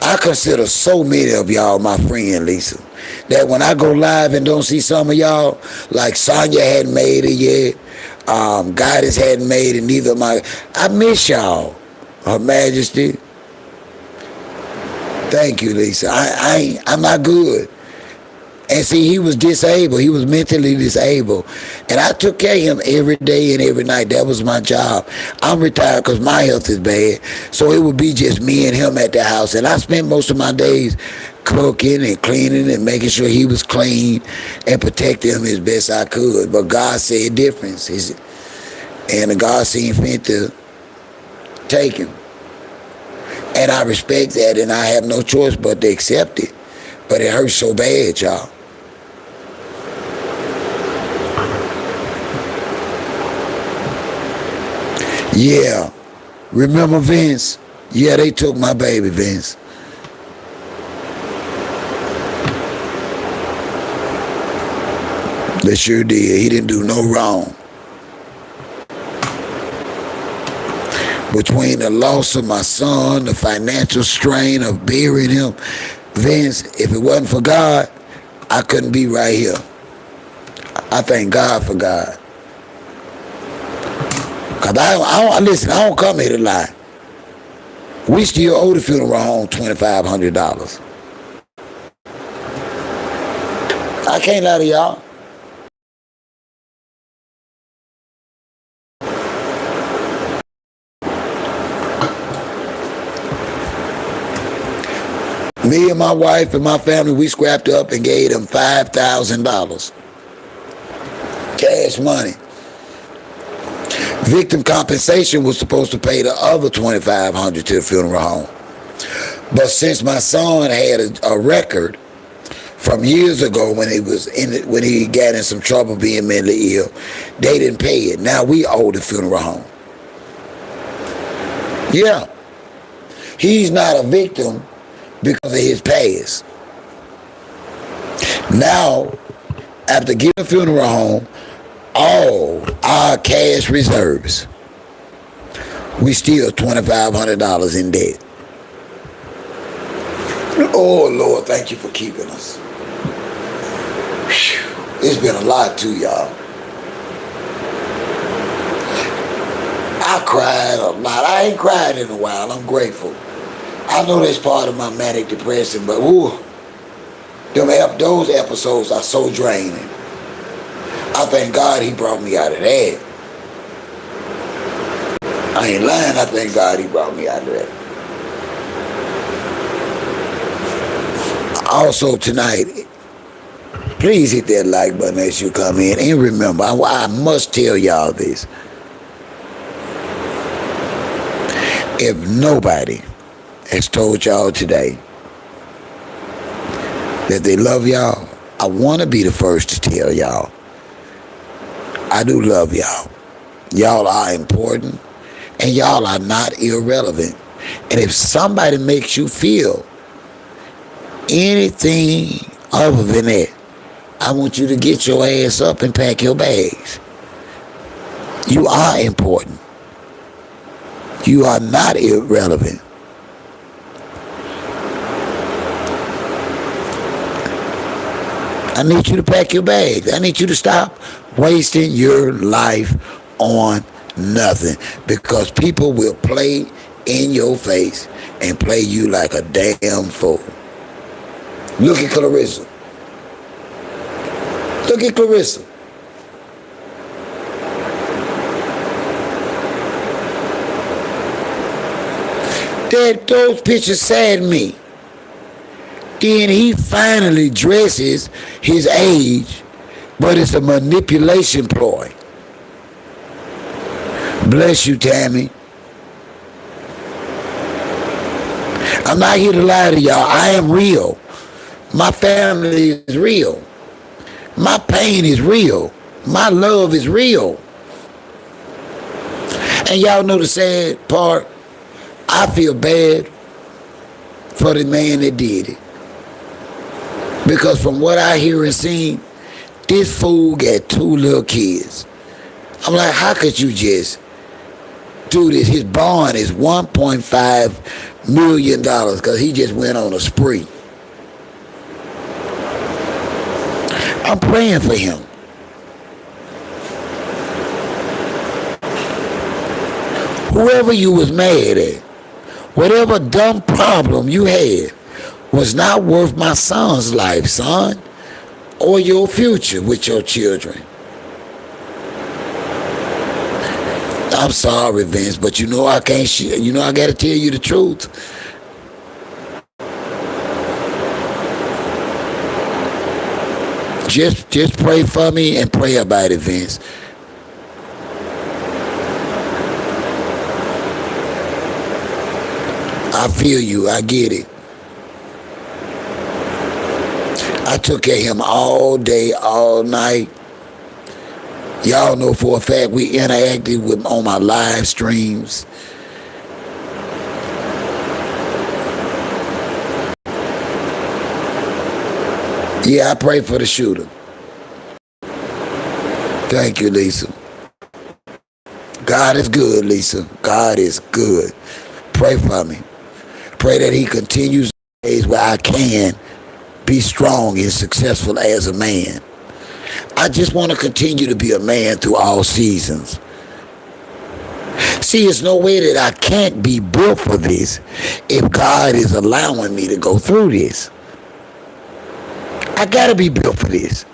I consider so many of y'all my friend, Lisa, that when I go live and don't see some of y'all, like Sonya hadn't made it yet, Goddess hadn't made it, neither my. I miss y'all, Her Majesty. Thank you, Lisa. I'm not good. And see, he was disabled. He was mentally disabled. And I took care of him every day and every night. That was my job. I'm retired because my health is bad. So it would be just me and him at the house. And I spent most of my days cooking and cleaning and making sure he was clean and protecting him as best I could. But God said different. And God seemed fit to take him. And I respect that, and I have no choice but to accept it. But it hurts so bad, y'all. Yeah. Remember Vince? Yeah, they took my baby, Vince. They sure did. He didn't do no wrong. Between the loss of my son, the financial strain of burying him, Vince, if it wasn't for God, I couldn't be right here. I thank God for God. Because I don't come here to lie. We still owe the funeral home $2,500. I can't lie to y'all. Me and my wife and my family, we scrapped up and gave them $5,000. Cash money. Victim compensation was supposed to pay the other $2,500 to the funeral home. But since my son had a record from years ago when he got in some trouble being mentally ill, they didn't pay it. Now we owe the funeral home. Yeah. He's not a victim because of his past. Now, after giving the funeral home all our cash reserves, we still $2,500 in debt. Oh, Lord, thank you for keeping us. Whew. It's been a lot too, y'all. I cried a lot. I ain't cried in a while. I'm grateful. I know that's part of my manic depression, but ooh, those episodes are so draining. I thank God he brought me out of that. I ain't lying. I thank God he brought me out of that. Also tonight, please hit that like button as you come in. And remember, I must tell y'all this. If nobody has told y'all today that they love y'all, I want to be the first to tell y'all. I do love y'all. Y'all are important, and y'all are not irrelevant. And if somebody makes you feel anything other than that, I want you to get your ass up and pack your bags. You are important. You are not irrelevant. I need you to pack your bags. I need you to stop wasting your life on nothing, because people will play in your face and play you like a damn fool. Look at Claressa. Look at Claressa. Those pictures sadden me. Then he finally dresses his age, but it's a manipulation ploy. Bless you, Tammy. I'm not here to lie to y'all. I am real. My family is real. My pain is real. My love is real. And y'all know the sad part? I feel bad for the man that did it. Because from what I hear and see, this fool got 2 little kids. I'm like, how could you just do this? His bond is $1.5 million because he just went on a spree. I'm praying for him. Whoever you was mad at, whatever dumb problem you had, was not worth my son's life, son, or your future with your children. I'm sorry, Vince, but you know I can't. You know I got to tell you the truth. Just pray for me and pray about it, Vince. I feel you. I get it. I took care of him all day, all night. Y'all know for a fact we interacted with on my live streams. Yeah, I pray for the shooter. Thank you, Lisa. God is good, Lisa. God is good. Pray for me. Pray that he continues days where I can be strong and successful as a man. I just want to continue to be a man through all seasons. See, it's no way that I can't be built for this if God is allowing me to go through this. I gotta be built for this.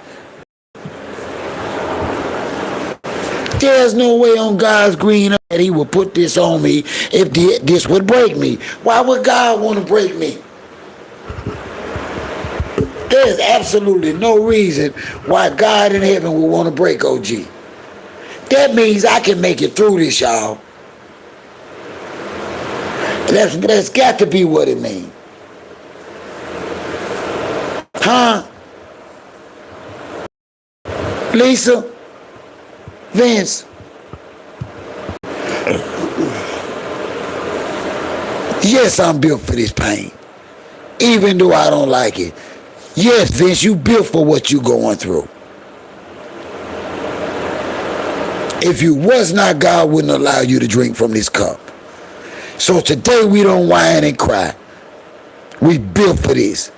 There's no way on God's green earth that he would put this on me if this would break me. Why would God want to break me? There's absolutely no reason why God in heaven would want to break OG. That means I can make it through this, y'all. That's got to be what it means. Huh? Lisa? Vince? Yes, I'm built for this pain, even though I don't like it. Yes, Vince, you built for what you going through. If you was not, God wouldn't allow you to drink from this cup. So today we don't whine and cry. We built for this.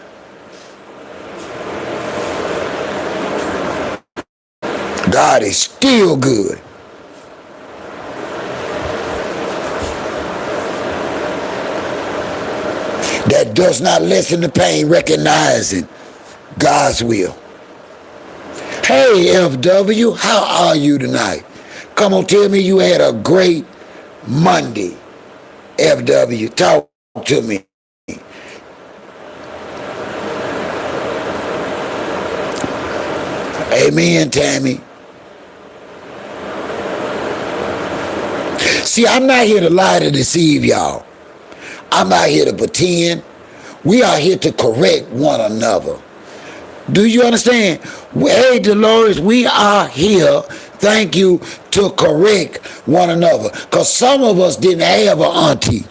God is still good. does not lessen the pain, recognizing God's will. Hey, FW, how are you tonight? Come on, tell me you had a great Monday. FW, talk to me. Amen, Tammy. See, I'm not here to lie to deceive y'all. I'm not here to pretend. We are here to correct one another. Do you understand? Hey, Dolores, we are here, thank you, to correct one another. Because some of us didn't have an auntie.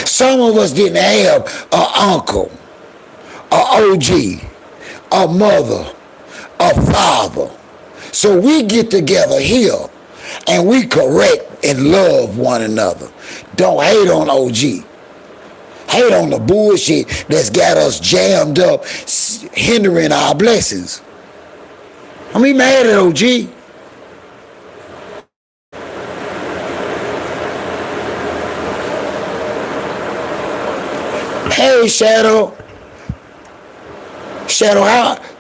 Some of us didn't have an uncle, an OG, a mother, a father. So we get together here and we correct and love one another. Don't hate on OG. Hate on the bullshit that's got us jammed up, hindering our blessings. I mean, mad at OG. Hey, Shadow.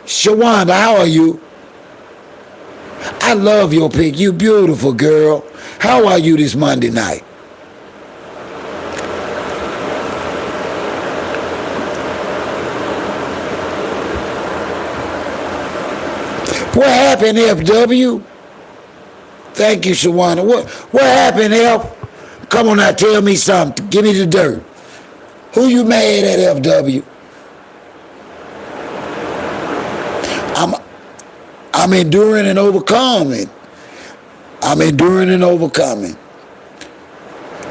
Shawanda, how are you? I love your pic. You beautiful, girl. How are you this Monday night? What happened, FW? Thank you, Shawana. What happened, F? Come on now, tell me something. Give me the dirt. Who you mad at, FW? I'm enduring and overcoming. I'm enduring and overcoming.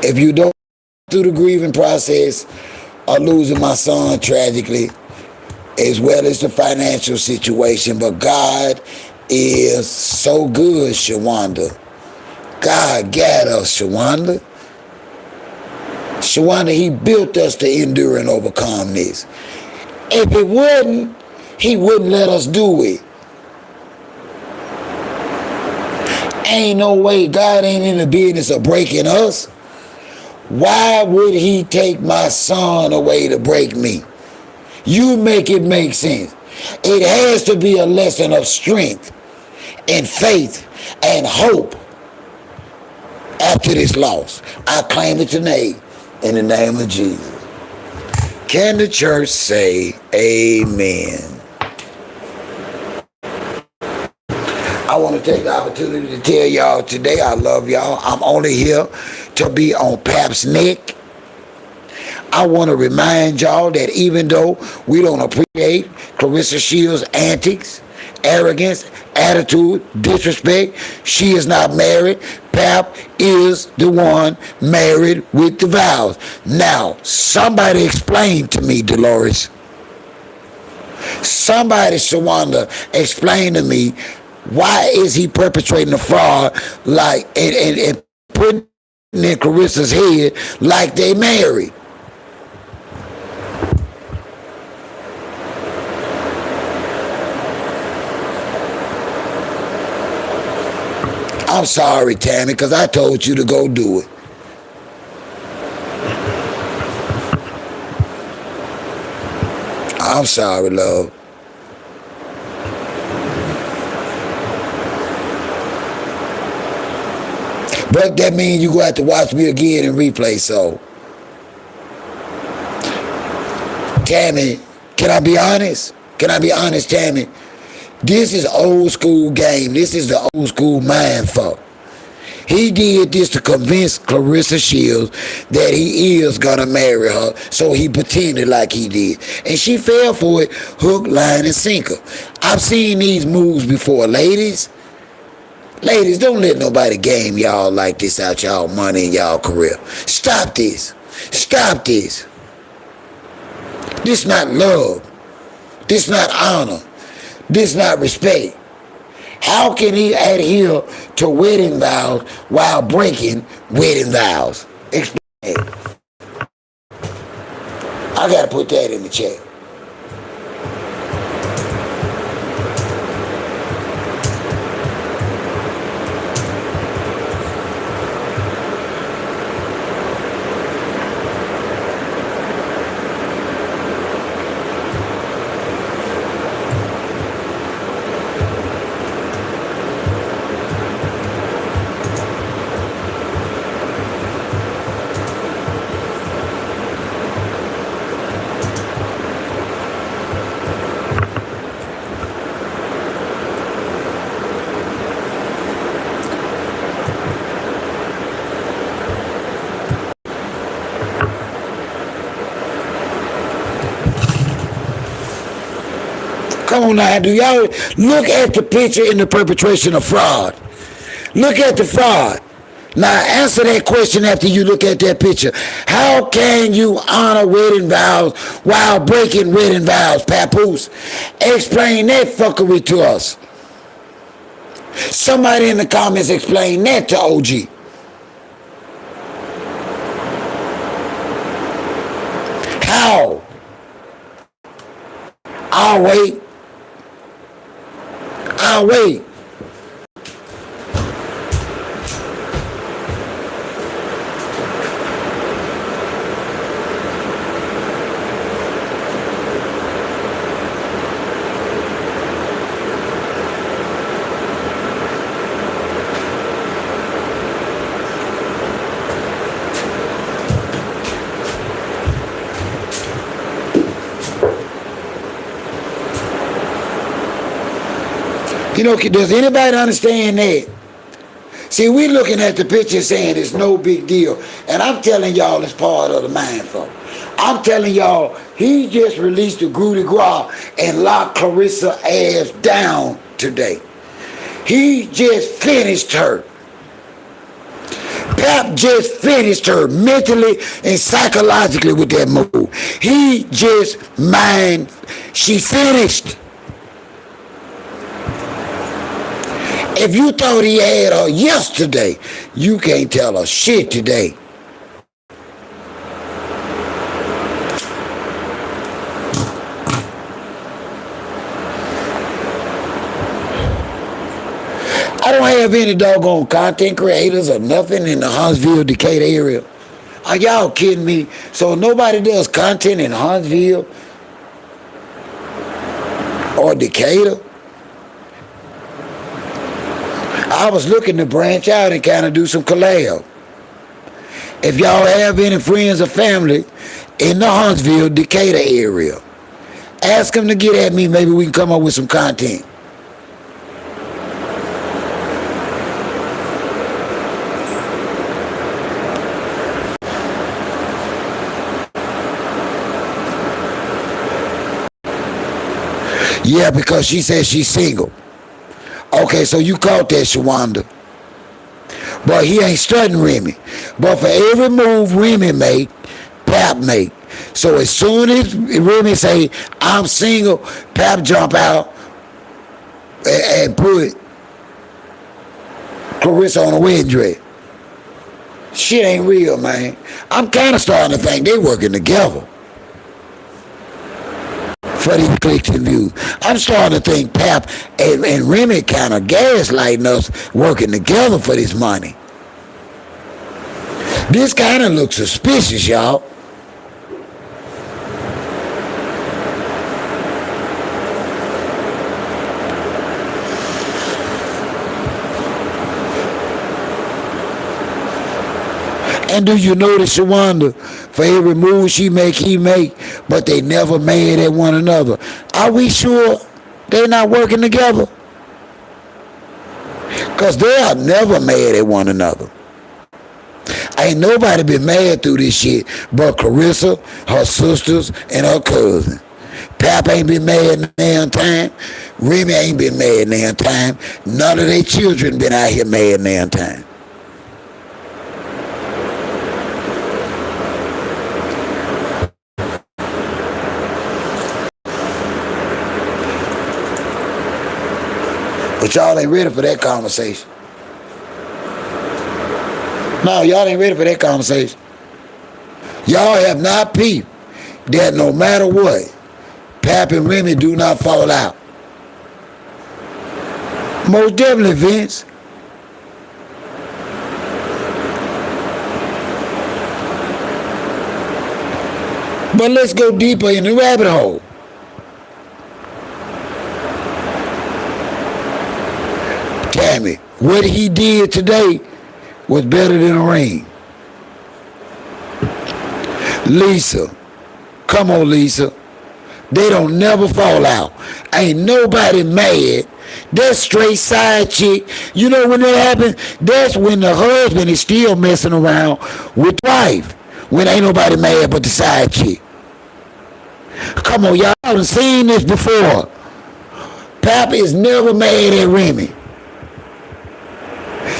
If you don't go through the grieving process of losing my son tragically, as well as the financial situation, but God is so good, Shawanda. God got us, Shawanda. Shawanda, he built us to endure and overcome this. If it wouldn't, he wouldn't let us do it. Ain't no way. God ain't in the business of breaking us. Why would he take my son away to break me? You make it make sense. It has to be a lesson of strength and faith and hope after this loss. I claim it tonight in the name of Jesus. Can the church say amen? I want to take the opportunity to tell y'all today I love y'all. I'm only here to be on Pap's neck. I want to remind y'all that even though we don't appreciate Claressa Shields' antics, arrogance, attitude, disrespect, she is not married. Pap is the one married with the vows. Now, somebody explain to me, Dolores. Somebody, Shawanda, explain to me, why is he perpetrating a fraud like and putting in Claressa's head like they married? I'm sorry, Tammy, because I told you to go do it. I'm sorry, love. But that means you go have to watch me again and replay, so. Tammy, can I be honest? Can I be honest, Tammy? This is old school game. This is the old school mind fuck. He did this to convince Claressa Shields that he is gonna marry her, so he pretended like he did. And she fell for it, hook, line, and sinker. I've seen these moves before, ladies. Ladies, don't let nobody game y'all like this out y'all money and y'all career. Stop this. Stop this. This not love. This not honor. This not respect. How can he adhere to wedding vows while breaking wedding vows? Explain it. I gotta put that in the chat. on now, do y'all look at the picture in the perpetration of fraud? Look at the fraud. Now answer that question after you look at that picture. How can you honor wedding vows while breaking wedding vows, Papoose? Explain that fuckery to us. Somebody in the comments explain that to OG. How? I'll wait. I'll wait. You know, does anybody understand that? See, we looking at the picture saying it's no big deal. And I'm telling y'all it's part of the mindfuck. I'm telling y'all, he just released the Gru de Gras and locked Claressa ass down today. He just finished her. Pap just finished her mentally and psychologically with that move. He just she finished. If you thought he had her yesterday, you can't tell her shit today. I don't have any doggone content creators or nothing in the Huntsville, Decatur area. Are y'all kidding me? So nobody does content in Huntsville or Decatur? I was looking to branch out and kind of do some collab. If y'all have any friends or family in the Huntsville, Decatur area, ask them to get at me. Maybe we can come up with some content. Yeah, because she says she's single. Okay, so you caught that, Shawanda. But he ain't studying Remy. But for every move Remy make, Pap make. So as soon as Remy say, I'm single, Pap jump out and put Claressa on a wedding dress. Shit ain't real, man. I'm kind of starting to think they working together for these clicks and views. I'm starting to think Pap and Remy kind of gaslighting us, working together for this money. This kind of looks suspicious, y'all. And do you notice, Shawanda, for every move she make, he make, but they never mad at one another. Are we sure they're not working together? Because they are never mad at one another. Ain't nobody been mad through this shit but Claressa, her sisters, and her cousin. Pap ain't been mad in a damn time. Remy ain't been mad in a damn time. None of their children been out here mad in a damn time. But y'all ain't ready for that conversation. No, y'all ain't ready for that conversation. Y'all have not peeped that no matter what, Pap and Remy do not fall out. Most definitely, Vince. But let's go deeper in the rabbit hole. Tammy, what he did today was better than a ring. Lisa, come on, Lisa. They don't never fall out. Ain't nobody mad. That's straight side chick. You know when that happens? That's when the husband is still messing around with the wife. When ain't nobody mad but the side chick. Come on, y'all done seen this before. Pap is never mad at Remy.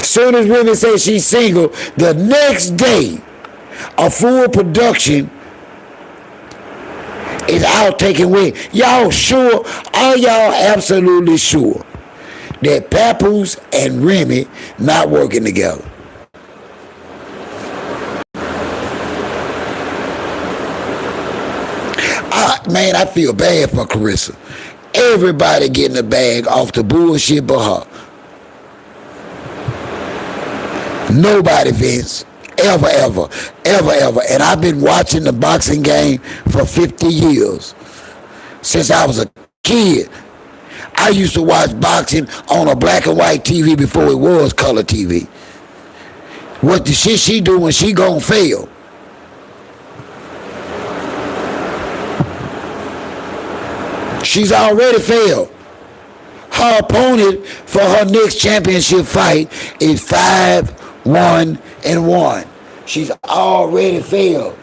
Soon as Remy says she's single, the next day, a full production is out taking wing. Y'all sure? Are y'all absolutely sure that Papoose and Remy not working together? Man, I feel bad for Claressa. Everybody getting a bag off the bullshit but her. Nobody, Vince. Ever. And I've been watching the boxing game for 50 years. Since I was a kid. I used to watch boxing on a black and white TV before it was color TV. What the shit she doing, she gonna fail. She's already failed. Her opponent for her next championship fight is 5-1-1. She's already failed.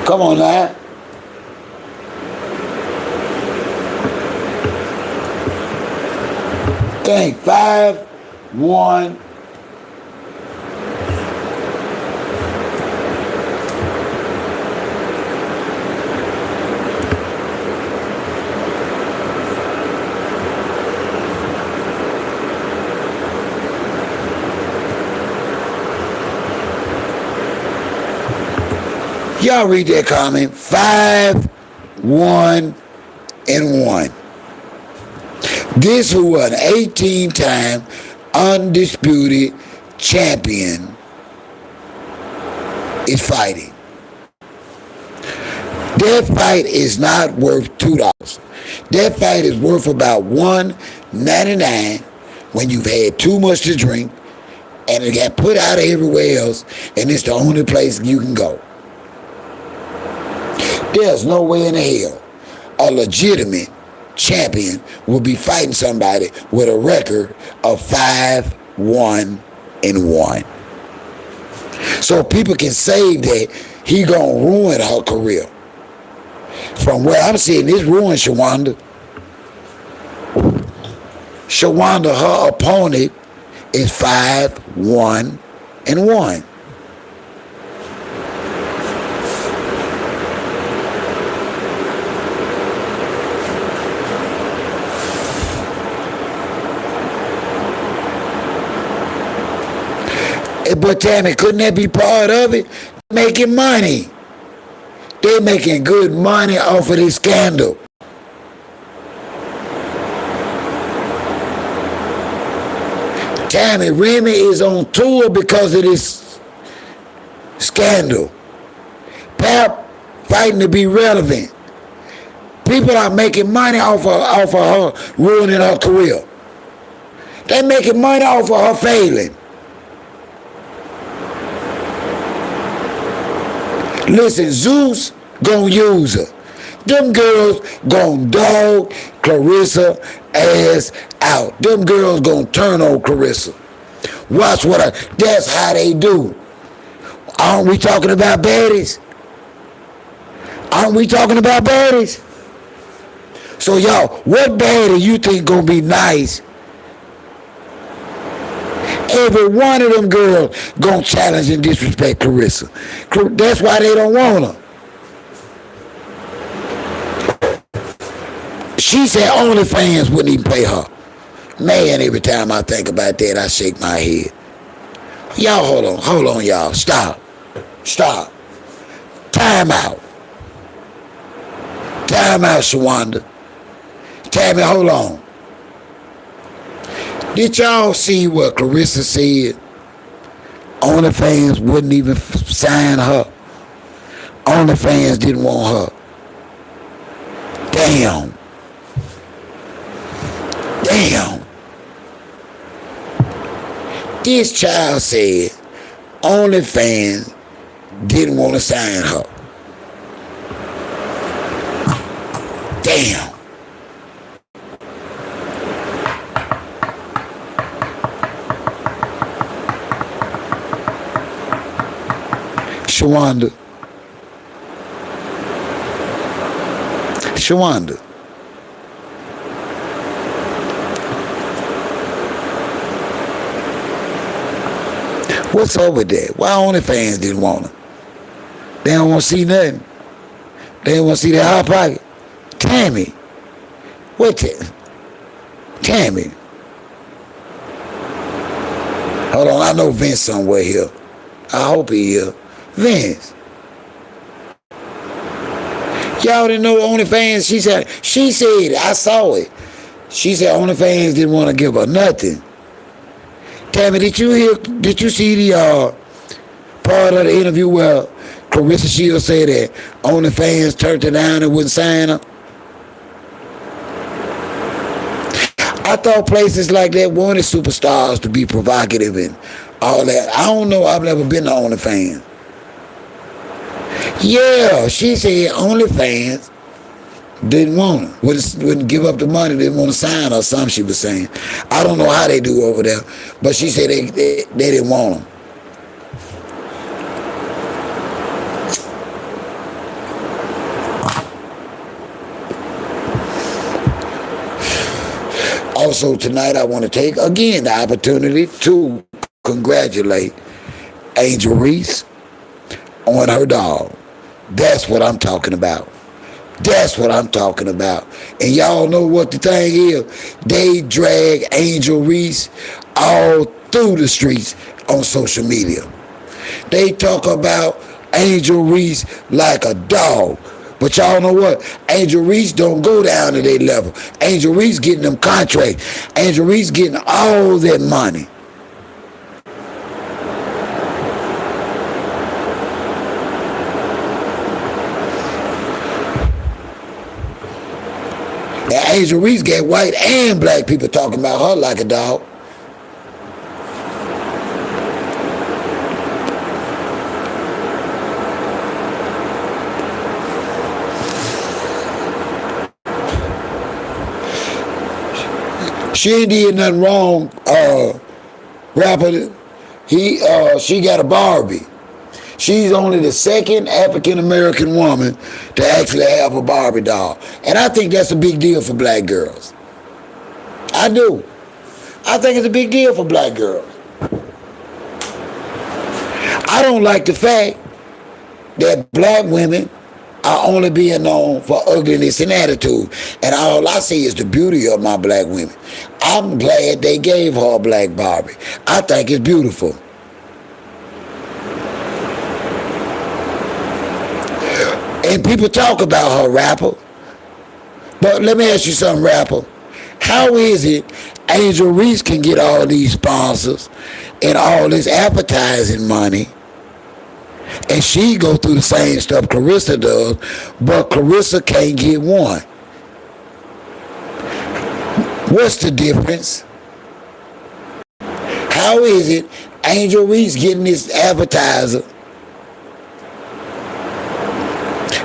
Come on now. Think 5-1. Y'all read that comment. 5-1-1. This who an 18-time undisputed champion is fighting. That fight is not worth $2. That fight is worth about $1.99 when you've had too much to drink and it got put out everywhere else and it's the only place you can go. There's no way in hell a legitimate champion will be fighting somebody with a record of 5-1-1. So people can say that he gonna ruin her career. From where I'm seeing this ruin Shawanda. Shawanda, her opponent is 5-1-1. But Tammy, couldn't that be part of it? Making money. They're making good money off of this scandal. Tammy, Remy is on tour because of this scandal. Pap fighting to be relevant. People are making money off of her ruining her career. They're making money off of her failing. Listen, Zeus gonna use her. Them girls gonna dog Claressa ass out. Them girls gonna turn on Claressa. Watch that's how they do. Aren't we talking about baddies? Aren't we talking about baddies? So y'all, what baddie you think gonna be nice? Every one of them girls gonna challenge and disrespect Claressa. That's why they don't want her. She said OnlyFans wouldn't even pay her. Man, every time I think about that, I shake my head. Y'all, hold on, y'all. Stop. Time out, Shawanda. Tammy, hold on. Did y'all see what Claressa said? OnlyFans wouldn't even sign her. OnlyFans didn't want her. Damn. This child said OnlyFans didn't want to sign her. Damn. Shawanda. Shawanda. What's up with that? Why OnlyFans didn't want her? They don't want to see nothing. They don't want to see that hot pocket. Tammy. What Tammy. Hold on, I know Vince somewhere here. I hope he here. Vince. Y'all didn't know OnlyFans? She said it. I saw it. She said OnlyFans didn't want to give her nothing. Tammy, did you see the part of the interview where Claressa Shields said that OnlyFans turned her down and wouldn't sign her? I thought places like that wanted superstars to be provocative and all that. I don't know. I've never been to OnlyFans. Yeah, she said OnlyFans didn't want her. Wouldn't give up the money, didn't want to sign her or something she was saying. I don't know how they do over there, but she said they didn't want them. Also tonight I want to take again the opportunity to congratulate Angel Reese on her dog. That's what I'm talking about. That's what I'm talking about. And y'all know what the thing is. They drag Angel Reese all through the streets on social media. They talk about Angel Reese like a dog. But y'all know what? Angel Reese don't go down to their level. Angel Reese getting them contracts. Angel Reese getting all that money. And Angel Reese got white and black people talking about her like a dog. She ain't did nothing wrong, rapper. She got a Barbie. She's only the second African-American woman to actually have a Barbie doll. And I think that's a big deal for black girls. I do. I think it's a big deal for black girls. I don't like the fact that black women are only being known for ugliness and attitude. And all I see is the beauty of my black women. I'm glad they gave her a black Barbie. I think it's beautiful. And people talk about her, rapper. But let me ask you something, rapper. How is it Angel Reese can get all these sponsors and all this advertising money, and she go through the same stuff Claressa does, but Claressa can't get one? What's the difference? How is it Angel Reese getting this advertiser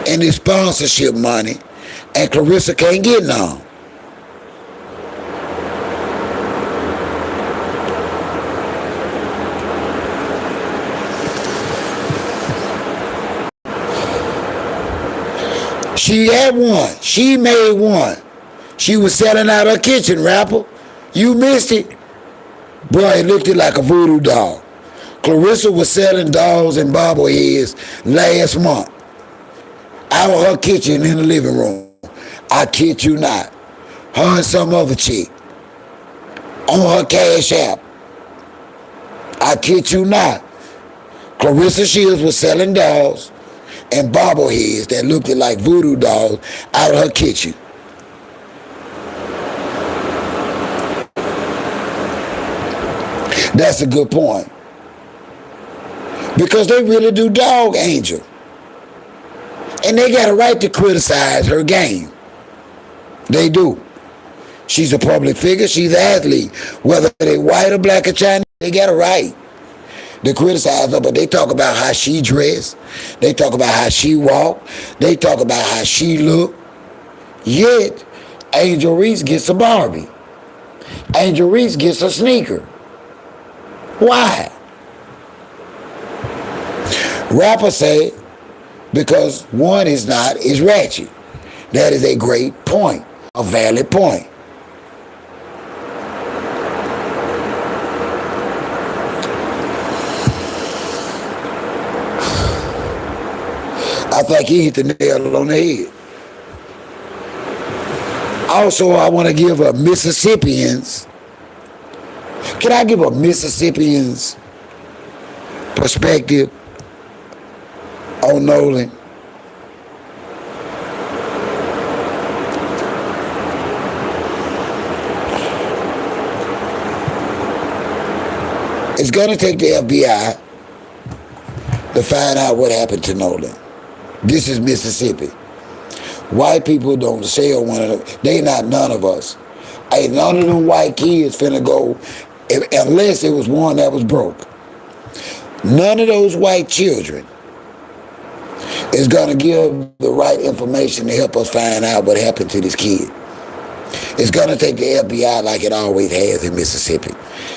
and this sponsorship money, and Claressa can't get none? She had one. She made one. She was selling out her kitchen, rapper. You missed it. Boy, it looked like a voodoo doll. Claressa was selling dolls and bobbleheads last month out of her kitchen in the living room. I kid you not. Her and some other chick on her Cash App. I kid you not. Claressa Shields was selling dolls and bobbleheads that looked like voodoo dolls out of her kitchen. That's a good point. Because they really do dog Angel. And they got a right to criticize her game. They do. She's a public figure. She's an athlete. Whether they white or black or Chinese, they got a right to criticize her, but they talk about how she dressed. They talk about how she walked. They talk about how she looked. Yet, Angel Reese gets a Barbie. Angel Reese gets a sneaker. Why? Rappers say because one is not is ratchet. That is a great point, a valid point. I think he hit the nail on the head. Also, I want to give a Mississippians. Can I give a Mississippians perspective on Nolan? It's going to take the FBI to find out what happened to Nolan. This is Mississippi. White people don't sell one of them. They not none of us. Ain't none of them white kids finna go, unless it was one that was broke. None of those white children is gonna give the right information to help us find out what happened to this kid. It's gonna take the FBI like it always has in Mississippi.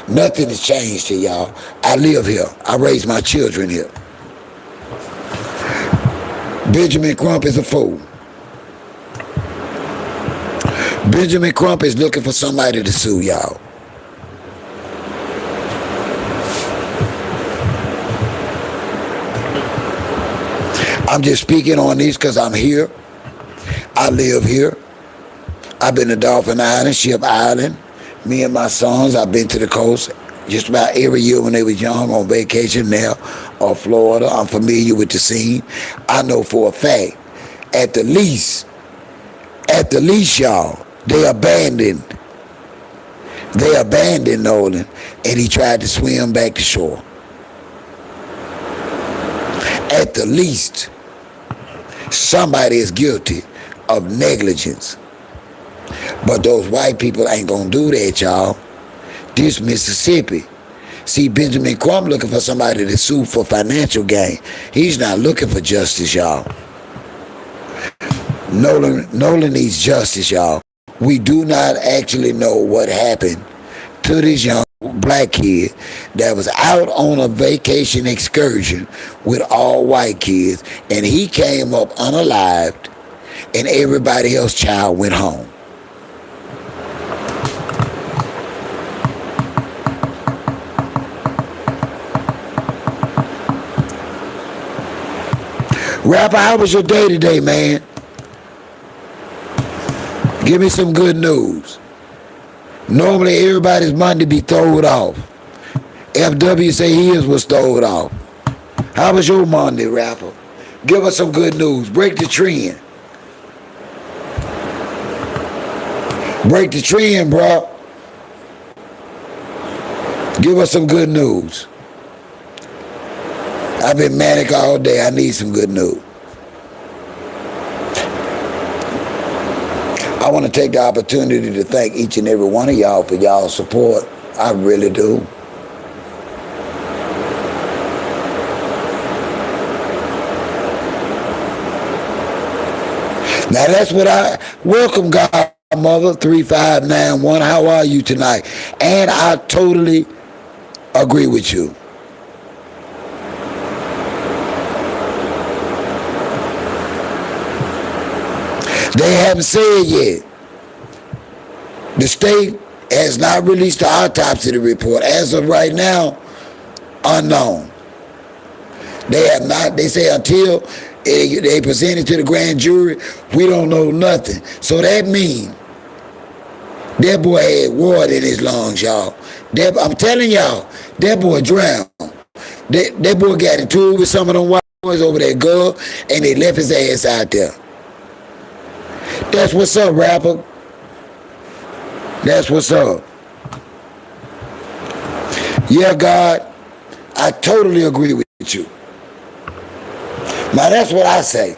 Nothing has changed here, y'all. I live here. I raise my children here. Benjamin Crump is a fool. Benjamin Crump is looking for somebody to sue y'all. I'm just speaking on this because I'm here. I live here. I've been to Dolphin Island, Ship Island. Me and my sons, I've been to the coast just about every year when they was young on vacation there or Florida. I'm familiar with the scene. I know for a fact, at the least, y'all, they abandoned Nolan, and he tried to swim back to shore. At the least, somebody is guilty of negligence. But those white people ain't gonna do that, y'all. This Mississippi. See, Benjamin Crump looking for somebody to sue for financial gain. He's not looking for justice, y'all. Nolan needs justice, y'all. We do not actually know what happened to this young black kid that was out on a vacation excursion with all white kids, and he came up unalived, and everybody else's child went home. Rapper, how was your day today, man? Give me some good news. Normally everybody's Monday be throwed off. FW say his was throwed off. How was your Monday, rapper? Give us some good news. Break the trend. Break the trend, bro. Give us some good news. I've been manic all day. I need some good news. I want to take the opportunity to thank each and every one of y'all for y'all's support. I really do. Now that's what welcome Godmother 3591. How are you tonight? And I totally agree with you. They haven't said yet. The state has not released the autopsy report. As of right now, unknown. They have not. They say until they present it to the grand jury, we don't know nothing. So that means that boy had water in his lungs, y'all. I'm telling y'all, that boy drowned. That boy got into it with some of them white boys over there, girl, and they left his ass out there. That's what's up, rapper. That's what's up. Yeah, God, I totally agree with you. Now that's what I say.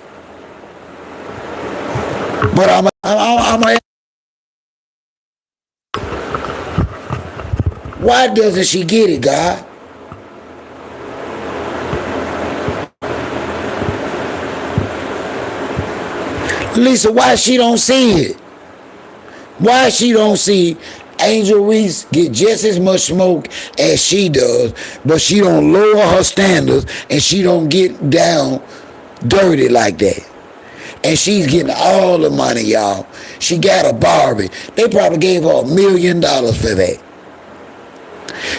But I'm why doesn't she get it, God? Lisa, why she don't see it? Why she don't see Angel Reese get just as much smoke as she does, but she don't lower her standards and she don't get down dirty like that. And she's getting all the money, y'all. She got a Barbie. They probably gave her $1 million for that.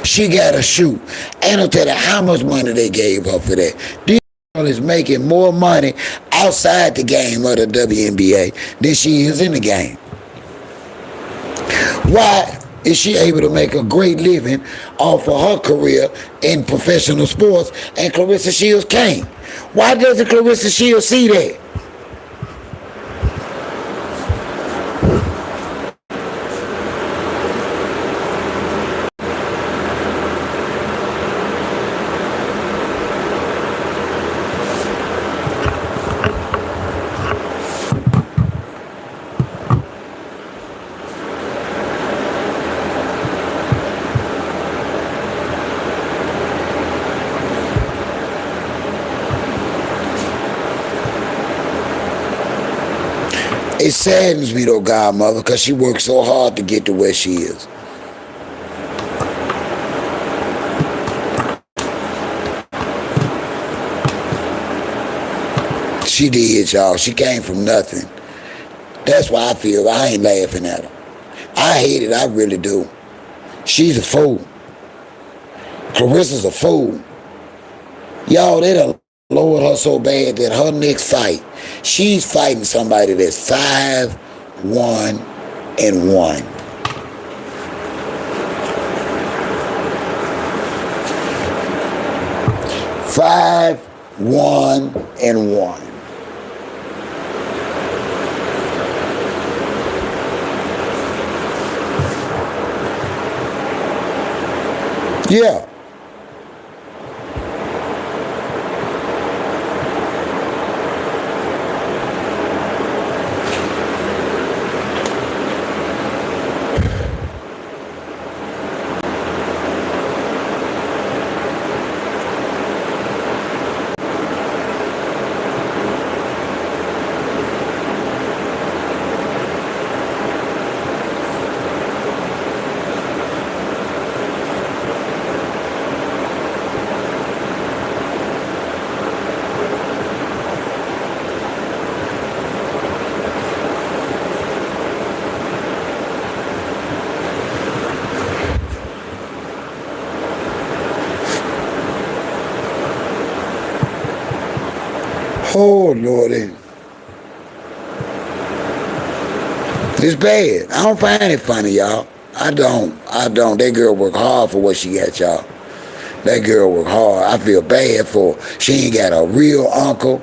She got a shoe. Ain't no telling how much money they gave her for that. This girl is making more money outside the game of the WNBA than she is in the game. Why is she able to make a great living off of her career in professional sports and Claressa Shields can't? Why doesn't Claressa Shields see that? It saddens me though, godmother, because she worked so hard to get to where she is. She did, y'all. She came from nothing. That's why I feel I ain't laughing at her. I hate it, I really do. She's a fool. Claressa's a fool. Y'all, they done lowered her so bad that her next fight, she's fighting somebody that's 5-1-1. 5-1-1. Yeah. Oh, Lordy. It's bad. I don't find it funny, y'all. I don't. That girl worked hard for what she got, y'all. That girl worked hard. I feel bad for her. She ain't got a real uncle.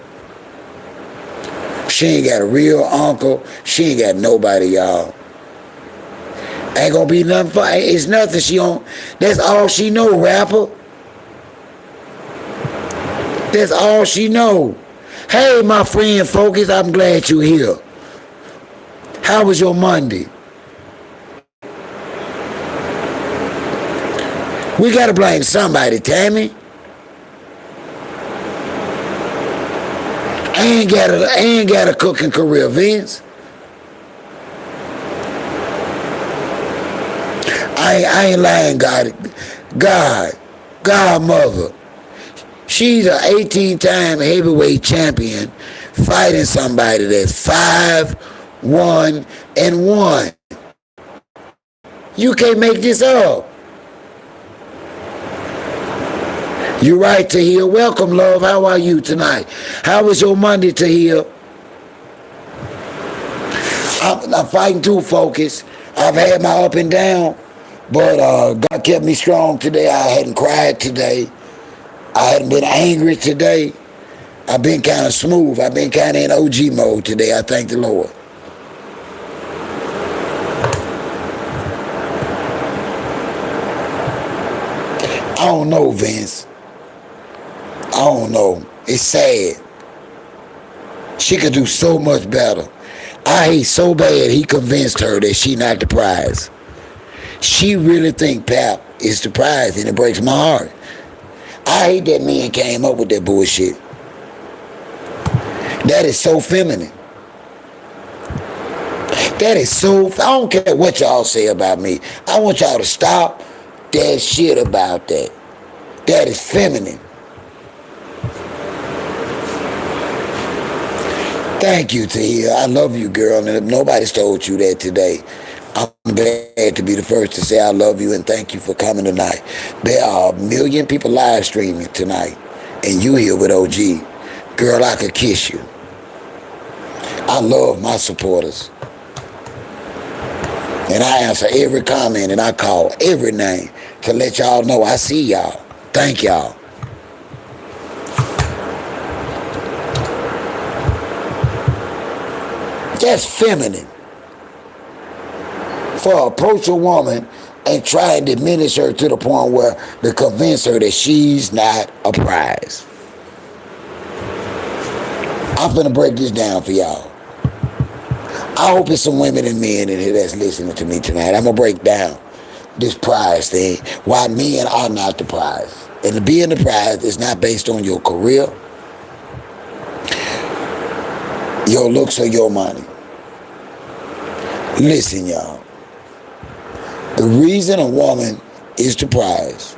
She ain't got a real uncle. She ain't got nobody, y'all. Ain't gonna be nothing for her. It's nothing she on. That's all she know, rapper. That's all she know. Hey, my friend Focus, I'm glad you're here. How was your Monday? We gotta blame somebody, Tammy. I ain't got a cooking career, Vince. I ain't lying, Godmother. She's an 18-time heavyweight champion fighting somebody that's 5-1-1. You can't make this up. You're right, Tahir. Welcome, love. How are you tonight? How was your Monday, Tahir? I'm fighting too, Focus. I've had my up and down, but God kept me strong today. I hadn't cried today. I hadn't been angry today. I've been kind of smooth. I've been kind of in OG mode today. I thank the Lord. I don't know, Vince. I don't know. It's sad. She could do so much better. I hate so bad he convinced her that she not the prize. She really think Pap is the prize, and it breaks my heart. I hate that man came up with that bullshit. That is so feminine. That is so, I don't care what y'all say about me. I want y'all to stop that shit about that. That is feminine. Thank you, Tia. I love you, girl. And if nobody's told you that today, I'm glad to be the first to say I love you and thank you for coming tonight. There are a million people live streaming tonight, and you here with OG. Girl, I could kiss you. I love my supporters. And I answer every comment and I call every name to let y'all know I see y'all. Thank y'all. That's feminine. For approach a woman and try and diminish her to the point where to convince her that she's not a prize. I'm finna break this down for y'all. I hope it's some women and men in here that's listening to me tonight. I'm gonna break down this prize thing, why men are not the prize. And being the prize is not based on your career, your looks, or your money. Listen, y'all. The reason a woman is the prize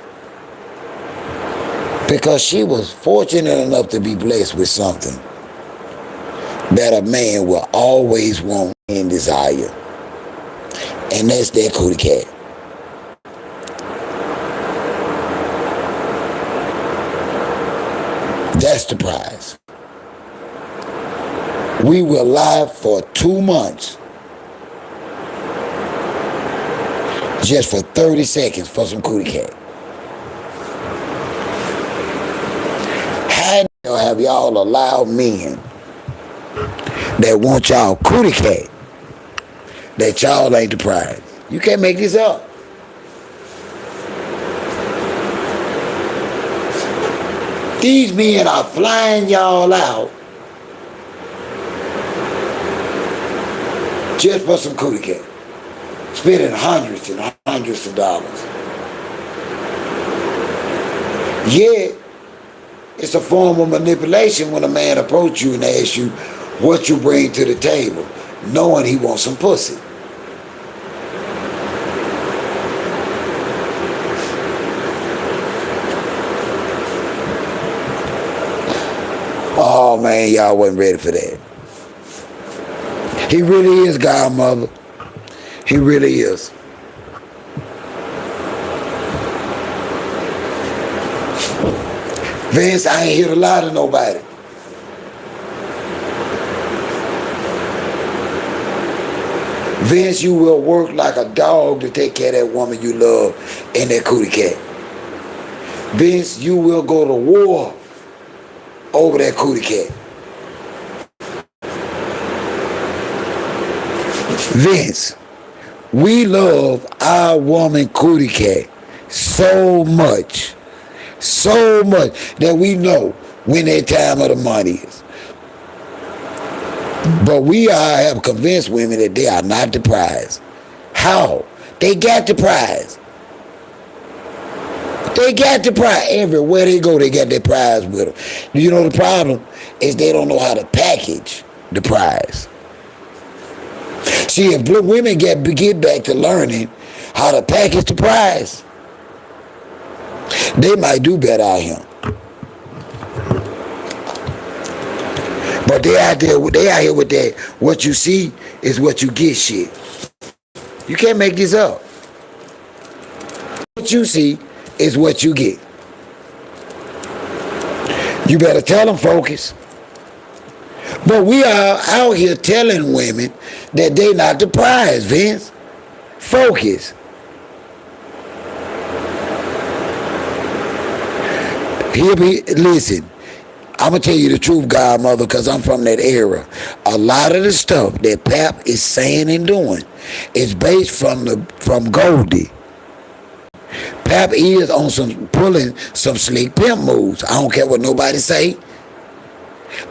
because she was fortunate enough to be blessed with something that a man will always want and desire. And that's that cootie cat. That's the prize. We were live for 2 months just for 30 seconds for some cootie cat. How have y'all allowed men that want y'all cootie cat that y'all ain't the prize? You can't make this up. These men are flying y'all out just for some cootie cat, spending hundreds and hundreds of dollars. Yet, it's a form of manipulation when a man approaches you and asks you what you bring to the table, knowing he wants some pussy. Oh man, y'all wasn't ready for that. He really is godmother. He really is. Vince, I ain't here to lie to nobody. Vince, you will work like a dog to take care of that woman you love and that cootie cat. Vince, you will go to war over that cootie cat. Vince, we love our woman cootie cat so much that we know when that time of the money is. But we have convinced women that they are not the prize. How? They got the prize. They got the prize. Everywhere they go, they got their prize with them. You know the problem is they don't know how to package the prize. See, if women get back to learning how to package the prize, they might do better out here. But they out here with that, what you see is what you get shit. You can't make this up. What you see is what you get. You better tell them, focus. But we are out here telling women that they not the prize, Vince. Focus. Listen, I'm going to tell you the truth, godmother, because I'm from that era. A lot of the stuff that Pap is saying and doing is based from Goldie. Pap is on pulling some slick pimp moves. I don't care what nobody say.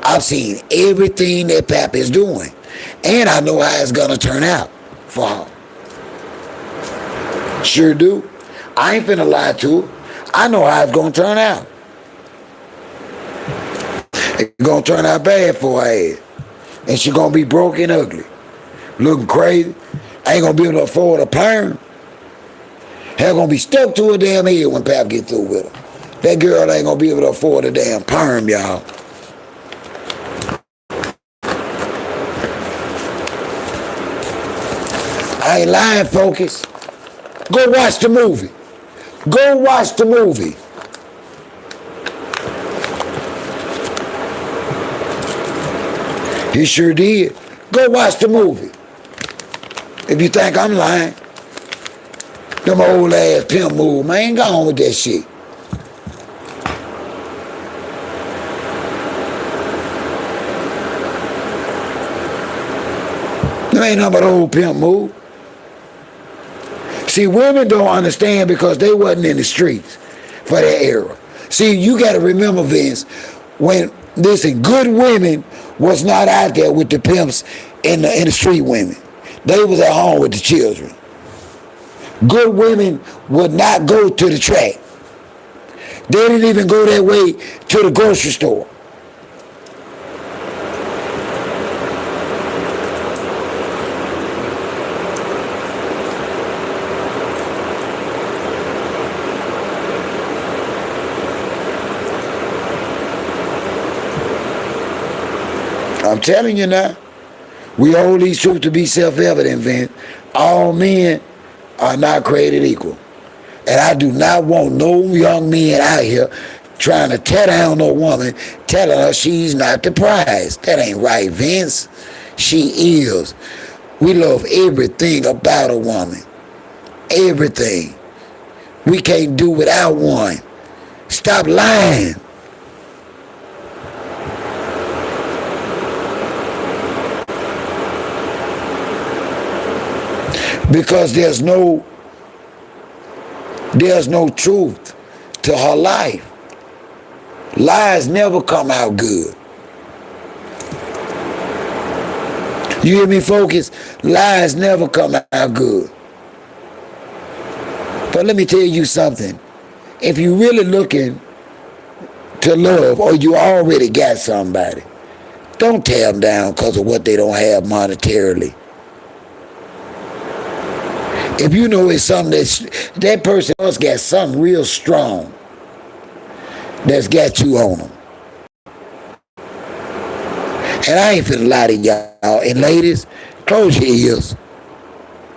I've seen everything that Pap is doing. And I know how it's going to turn out for her. Sure do. I ain't finna lie to her. I know how it's going to turn out. It's going to turn out bad for her ass. And she's going to be broke and ugly. looking crazy. I ain't gonna be able to afford a perm. Hell gonna be stuck to a damn head when Pap get through with her. That girl ain't gonna be able to afford a damn perm, y'all. I ain't lying, focus. Go watch the movie. Go watch the movie. He sure did. Go watch the movie. If you think I'm lying. Them old ass pimp move, man. Go on with that shit. There ain't nothing but old pimp move. See, women don't understand because they wasn't in the streets for that era. See, you got to remember, Vince, when, listen, good women was not out there with the pimps and the street women. They was at home with the children. Good women would not go to the track. They didn't even go that way to the grocery store. I'm telling you now, we hold these truths to be self-evident, Vince. All men are not created equal. And I do not want no young men out here trying to tear down no woman, telling her she's not the prize. That ain't right, Vince. She is. We love everything about a woman. Everything. We can't do without one. Stop lying. Because there's no truth to her life. Lies never come out good. You hear me, focus? Lies never come out good. But let me tell you something. If you're really looking to love or you already got somebody, don't tear them down because of what they don't have monetarily. If you know it's something that person else got something real strong that's got you on them. And I ain't finna lie to y'all. And ladies, close your ears.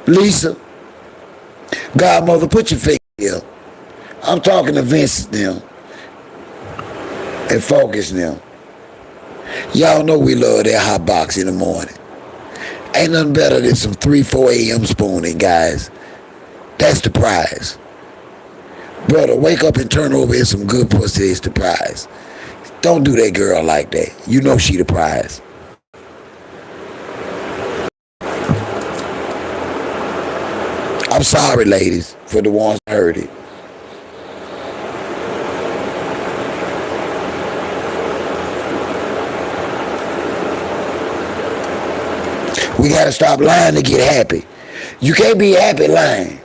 Lisa, godmother, put your finger here. I'm talking to Vince now. And Focus now. Y'all know we love that hot box in the morning. Ain't nothing better than some 3-4 a.m. spooning, guys. That's the prize. Brother, wake up and turn over in some good pussy is the prize. Don't do that girl like that. You know she the prize. I'm sorry, ladies, for the ones that heard it. We gotta stop lying to get happy. You can't be happy lying.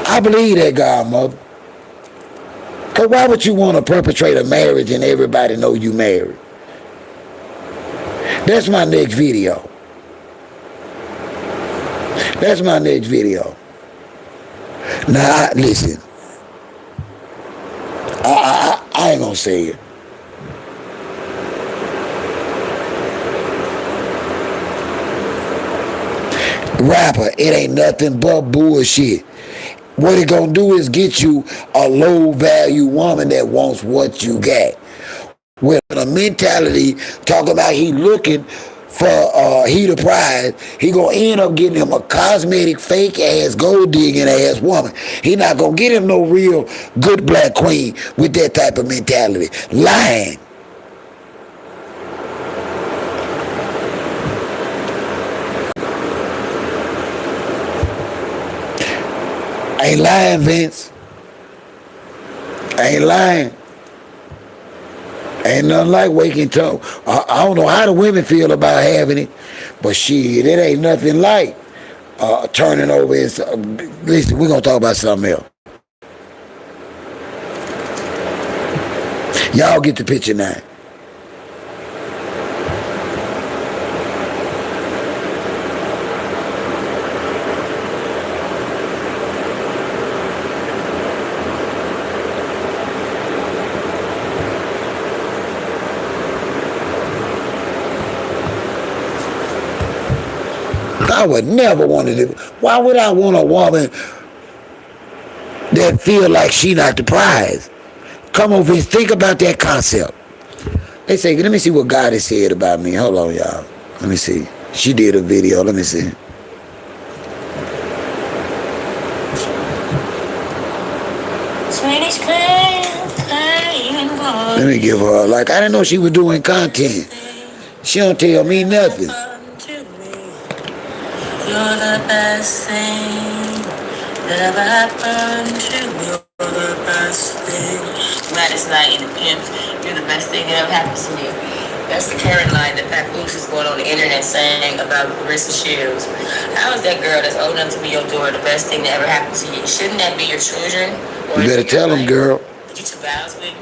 I believe that, godmother. Because why would you want to perpetrate a marriage and everybody know you married? That's my next video. That's my next video. Now, listen. I ain't gonna say it. Rapper, it ain't nothing but bullshit. What it gonna do is get you a low value woman that wants what you got. With a mentality talking about he looking for he the prize, he gonna end up getting him a cosmetic fake ass gold digging ass woman. He not gonna get him no real good black queen with that type of mentality. Lying. I ain't lying, Vince. I ain't lying. Ain't nothing like waking up. I don't know how the women feel about having it, but shit, it ain't nothing like turning over. Listen, we're going to talk about something else. Y'all get the picture now. I would never want to do. Why would I want a woman that feel like she not the prize? Come over and think about that concept. They say, let me see what God has said about me. Hold on, y'all. Let me see. She did a video. Let me see. Let me give her, like, I didn't know she was doing content. She don't tell me nothing. You're the best thing that ever happened to me. You're the best thing. Gladys Knight in the Pimps. You're the best thing that ever happened to me. That's the current line that Papoose is going on the internet saying about Claressa Shields. How is that girl that's old enough to be your daughter the best thing that ever happened to you? Shouldn't that be your children? You better tell them, girl. That you took vows with?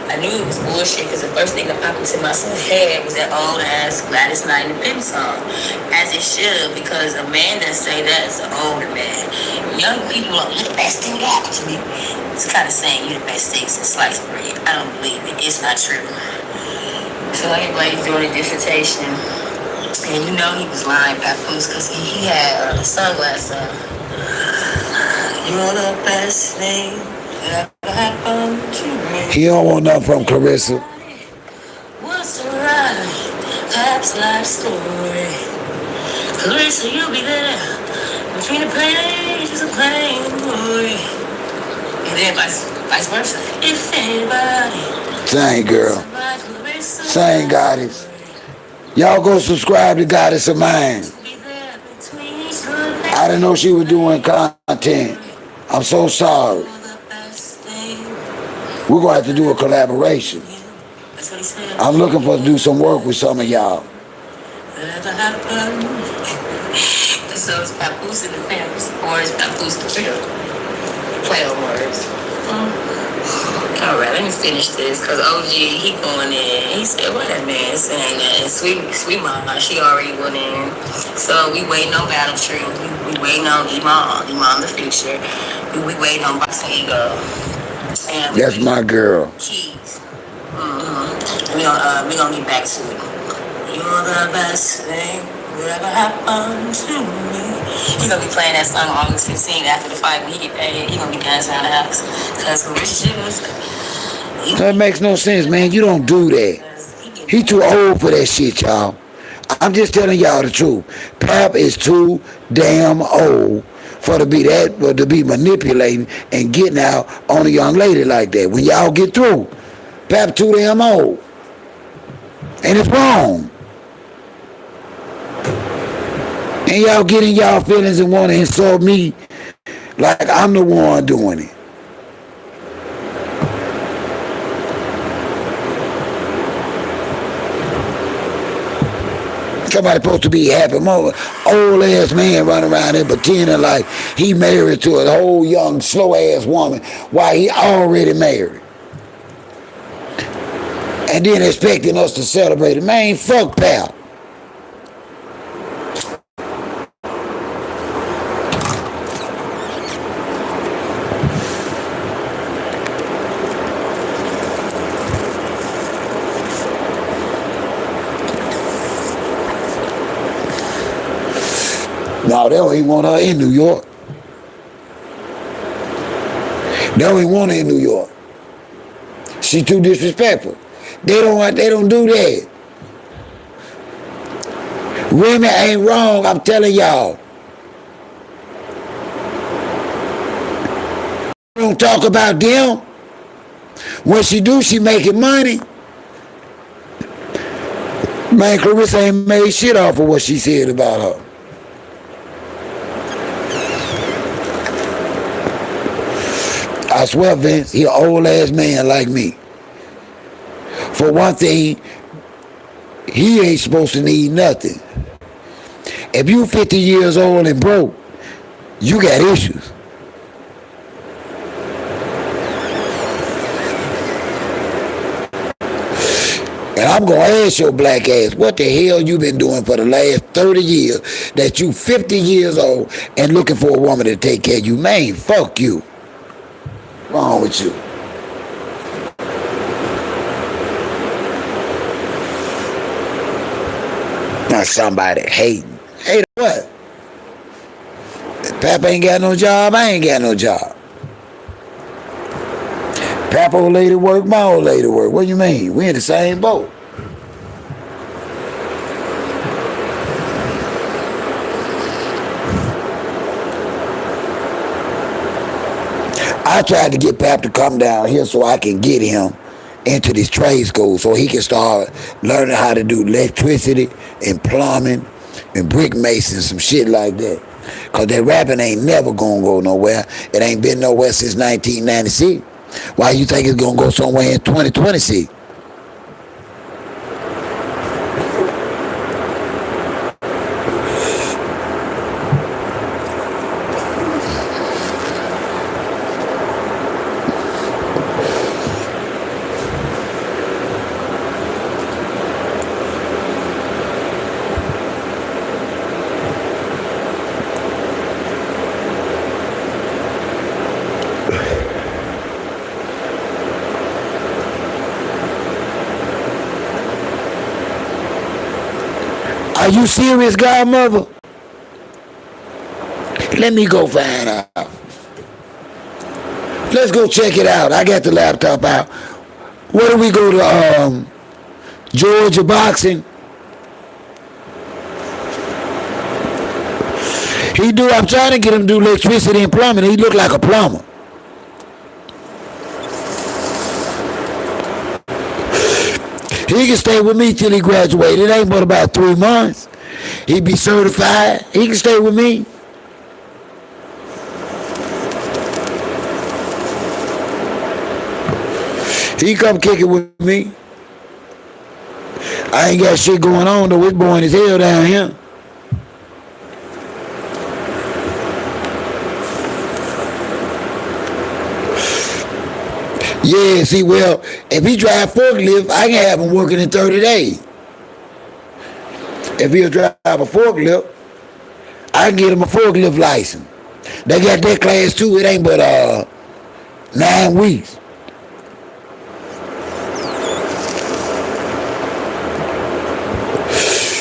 I knew it was bullshit because the first thing that popped into my head was that old ass Gladys Knight and the Pimp song. As it should, because a man that say that is an older man. Young people are, you're the best thing that happened to me. It's kind of saying you're the best thing since sliced bread. I don't believe it. It's not true. So everybody's doing a dissertation. And you know he was lying, Papoose, because he had sunglasses on. You're the best thing that ever happened to me. He don't want nothing from Claressa. What's the ride? Perhaps life story. Claressa, you'll be there between the pages of plain glory. And then vice versa. If anybody. Same, girl. Same, Goddess. Y'all go subscribe to Goddess of Mine. I didn't know she was doing content. I'm so sorry. We're going to have to do a collaboration. I'm looking for to do some work with some of y'all. So it's Papoose in the Pimps, or is Papoose the Pimp? Play on words. Alright, let me finish this, because OG, he going in. He said, what that man saying that? And Sweet Mama, she already went in. So we waiting on Battle Tree. We waiting on Iman the Future. We waiting on Boxing Ego. And that's my girl. Keys. We gonna get back to it. You're the best thing that ever happened to me. He gonna be playing that song August 15th after the fight when he get paid. He gonna be dancing around the house. Cause that makes no sense, man. You don't do that. He too old for that shit, y'all. I'm just telling y'all the truth. Pap is too damn old for to be manipulating and getting out on a young lady like that. When y'all get through, Pap too damn old. And it's wrong. And y'all getting y'all feelings and want to insult me like I'm the one doing it. Somebody supposed to be happy. Old ass man running around there pretending like he married to a whole young slow ass woman while he already married. And then expecting us to celebrate it. Man, fuck pal. No, they don't even want her in New York. They don't even want her in New York. She too disrespectful. They don't do that. Women ain't wrong, I'm telling y'all. Don't talk about them. When she do, she making money. Man, Claressa ain't made shit off of what she said about her. I swear, Vince, he an old ass man like me. For one thing, he ain't supposed to need nothing. If you 50 years old and broke, you got issues. And I'm going to ask your black ass, what the hell you been doing for the last 30 years that you 50 years old and looking for a woman to take care of you? Man, fuck you. Wrong with you? Now somebody hating. Hate what? Pap ain't got no job, I ain't got no job. Pap old lady work, my old lady work. What do you mean? We in the same boat. I tried to get Pap to come down here so I can get him into this trade school so he can start learning how to do electricity and plumbing and brick mason, some shit like that. Because that rapping ain't never going to go nowhere. It ain't been nowhere since 1996. Why you think it's going to go somewhere in 2026? Are you serious, godmother? Let me go find out. Let's go check it out. I got the laptop out. Where do we go to Georgia boxing? I'm trying to get him to do electricity and plumbing. He look like a plumber. He can stay with me till he graduates. It ain't but about 3 months. He be certified. He can stay with me. He come kick it with me. I ain't got shit going on though. It's boring as hell down here. Yeah, see, well, if he drive forklift, I can have him working in 30 days. If he'll drive a forklift, I can get him a forklift license. They got that class too. It ain't but 9 weeks.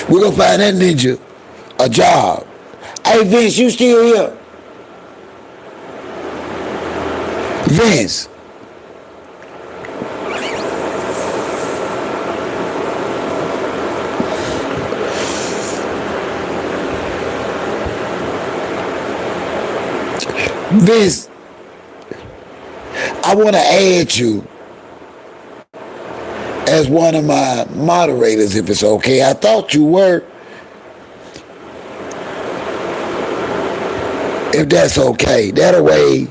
We're gonna find that ninja a job. Hey Vince, you still here? Vince. Vince, I want to add you as one of my moderators, if it's okay. I thought you were. If that's okay. That way,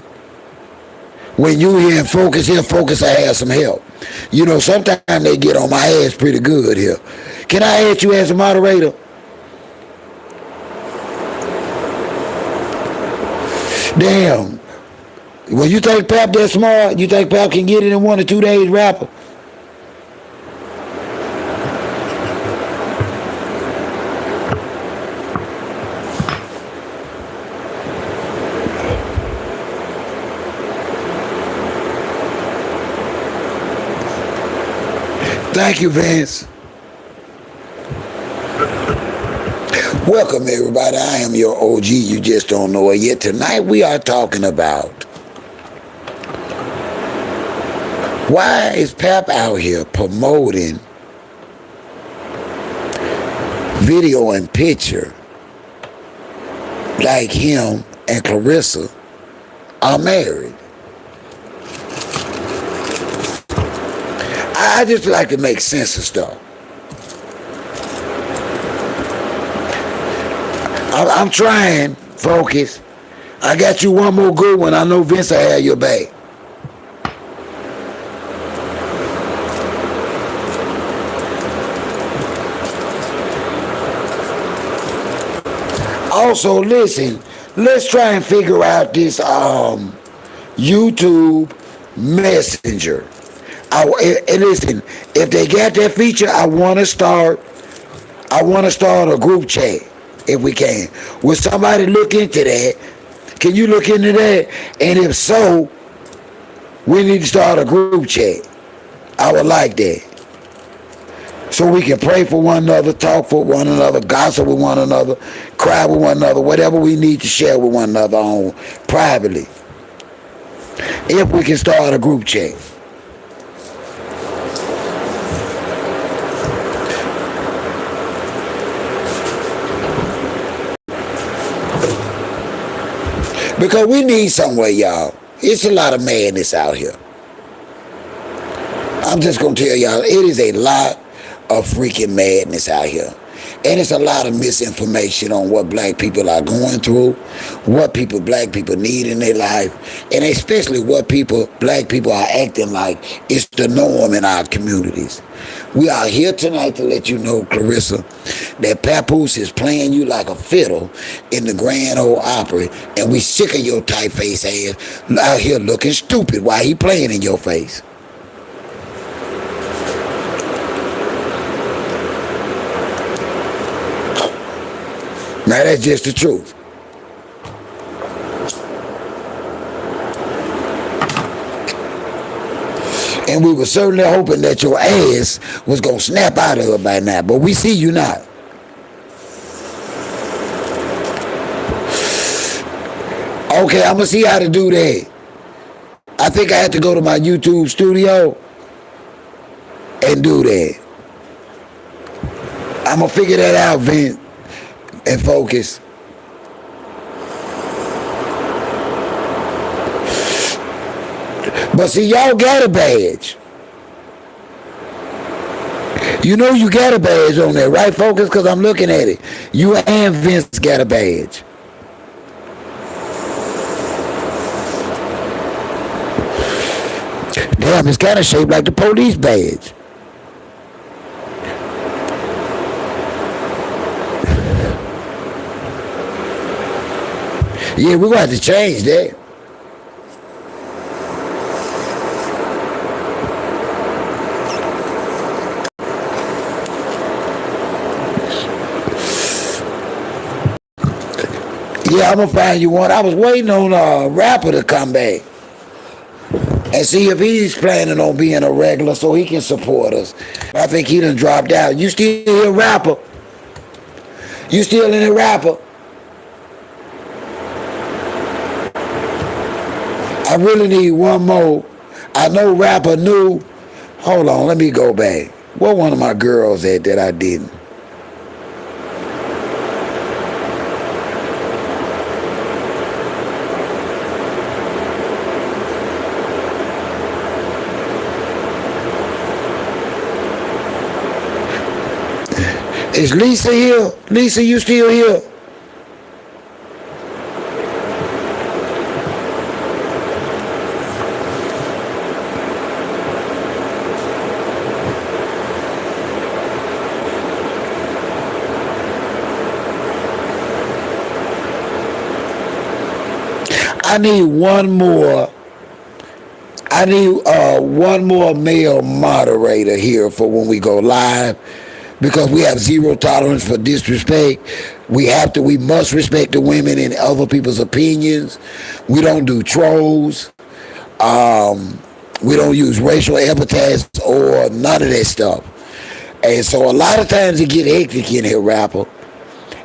when you hear Focus, I have some help. You know, sometimes they get on my ass pretty good here. Can I add you as a moderator? Damn. Well, you think Pap that smart? You think Pap can get it in 1 or 2 days, rapper? Thank you, Vince. Welcome, everybody. I am your OG. You just don't know it yet. Tonight we are talking about why is Pap out here promoting video and picture like him and Claressa are married. I just like to make sense of stuff. I'm trying, Focus. I got you one more good one. I know Vince will have your back. Also, listen, let's try and figure out this YouTube Messenger. And listen, if they got that feature, I want to start a group chat if we can. Will somebody look into that? Can you look into that? And if so, we need to start a group chat. I would like that. So we can pray for one another, talk for one another, gossip with one another, cry with one another, whatever we need to share with one another on privately. If we can start a group chat. Because we need somewhere, y'all. It's a lot of madness out here. I'm just going to tell y'all, it is a lot of freaking madness out here. And it's a lot of misinformation on what black people are going through, what black people need in their life, and especially what black people are acting like it's the norm in our communities. We are here tonight to let you know, Claressa, that Papoose is playing you like a fiddle in the Grand Ole Opry, and we sick of your tight face ass out here looking stupid while he playing in your face. Now that's just the truth. And we were certainly hoping that your ass was going to snap out of it by now. But we see you not. Okay, I'm going to see how to do that. I think I have to go to my YouTube studio and do that. I'm going to figure that out, Vince. And focus. But see, y'all got a badge. You know you got a badge on there, right, Focus? Because I'm looking at it. You and Vince got a badge. Damn, it's kind of shaped like the police badge. Yeah, we're going to have to change that. Yeah, I'm going to find you one. I was waiting on a rapper to come back and see if he's planning on being a regular so he can support us. I think he done dropped out. You still a rapper? You still in a rapper? I really need one more. I know rapper new. Hold on, let me go back. What one of my girls at that I didn't? Is Lisa here? Lisa, you still here? I need one more. I need one more male moderator here for when we go live, because we have zero tolerance for disrespect. We must respect the women and other people's opinions. We don't do trolls. We don't use racial epithets or none of that stuff. And so a lot of times it get hectic in here, rapper.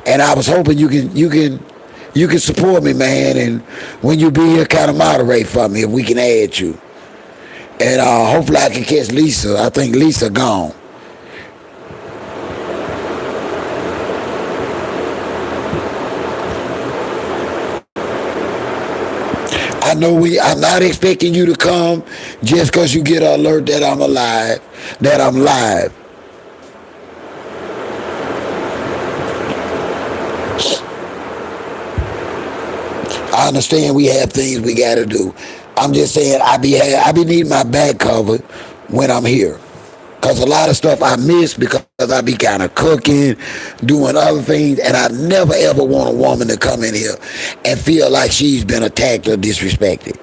And I was hoping you can support me, man, and when you be here, kind of moderate for me if we can add you. And hopefully I can catch Lisa. I think Lisa gone. I know I'm not expecting you to come just because you get an alert that I'm alive, that I'm live. I understand we have things we got to do. I'm just saying I be needing my back covered when I'm here. Because a lot of stuff I miss because I be kind of cooking, doing other things, and I never ever want a woman to come in here and feel like she's been attacked or disrespected.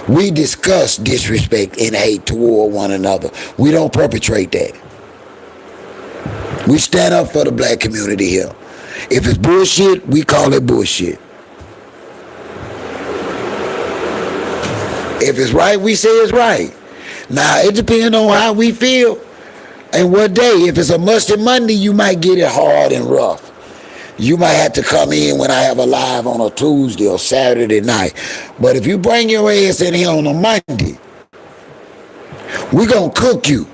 We discuss disrespect and hate toward one another. We don't perpetrate that. We stand up for the black community here. If it's bullshit, we call it bullshit. If it's right, we say it's right. Now, it depends on how we feel. And what day? If it's a mustard Monday, you might get it hard and rough. You might have to come in when I have a live on a Tuesday or Saturday night. But if you bring your ass in here on a Monday, we gonna cook you.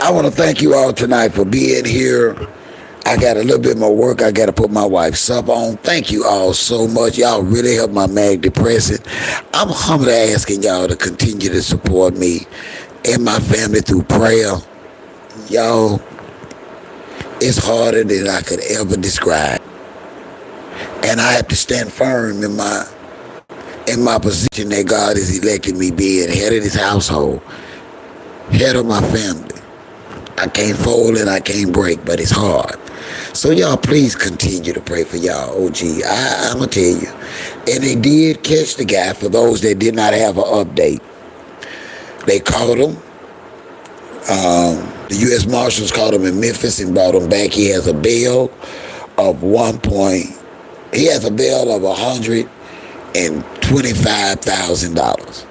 I want to thank you all tonight for being here. I got a little bit more work. I got to put my wife's supper on. Thank you all so much. Y'all really helped my mag depressant. I'm humbly asking y'all to continue to support me and my family through prayer. Y'all, it's harder than I could ever describe. And I have to stand firm in my position that God has elected me being head of this household, head of my family. I can't fold and I can't break, but it's hard. So y'all please continue to pray for y'all. OG, I'm going to tell you. And they did catch the guy. For those that did not have an update, they caught him. The U.S. Marshals caught him in Memphis and brought him back. He has a bail of $125,000.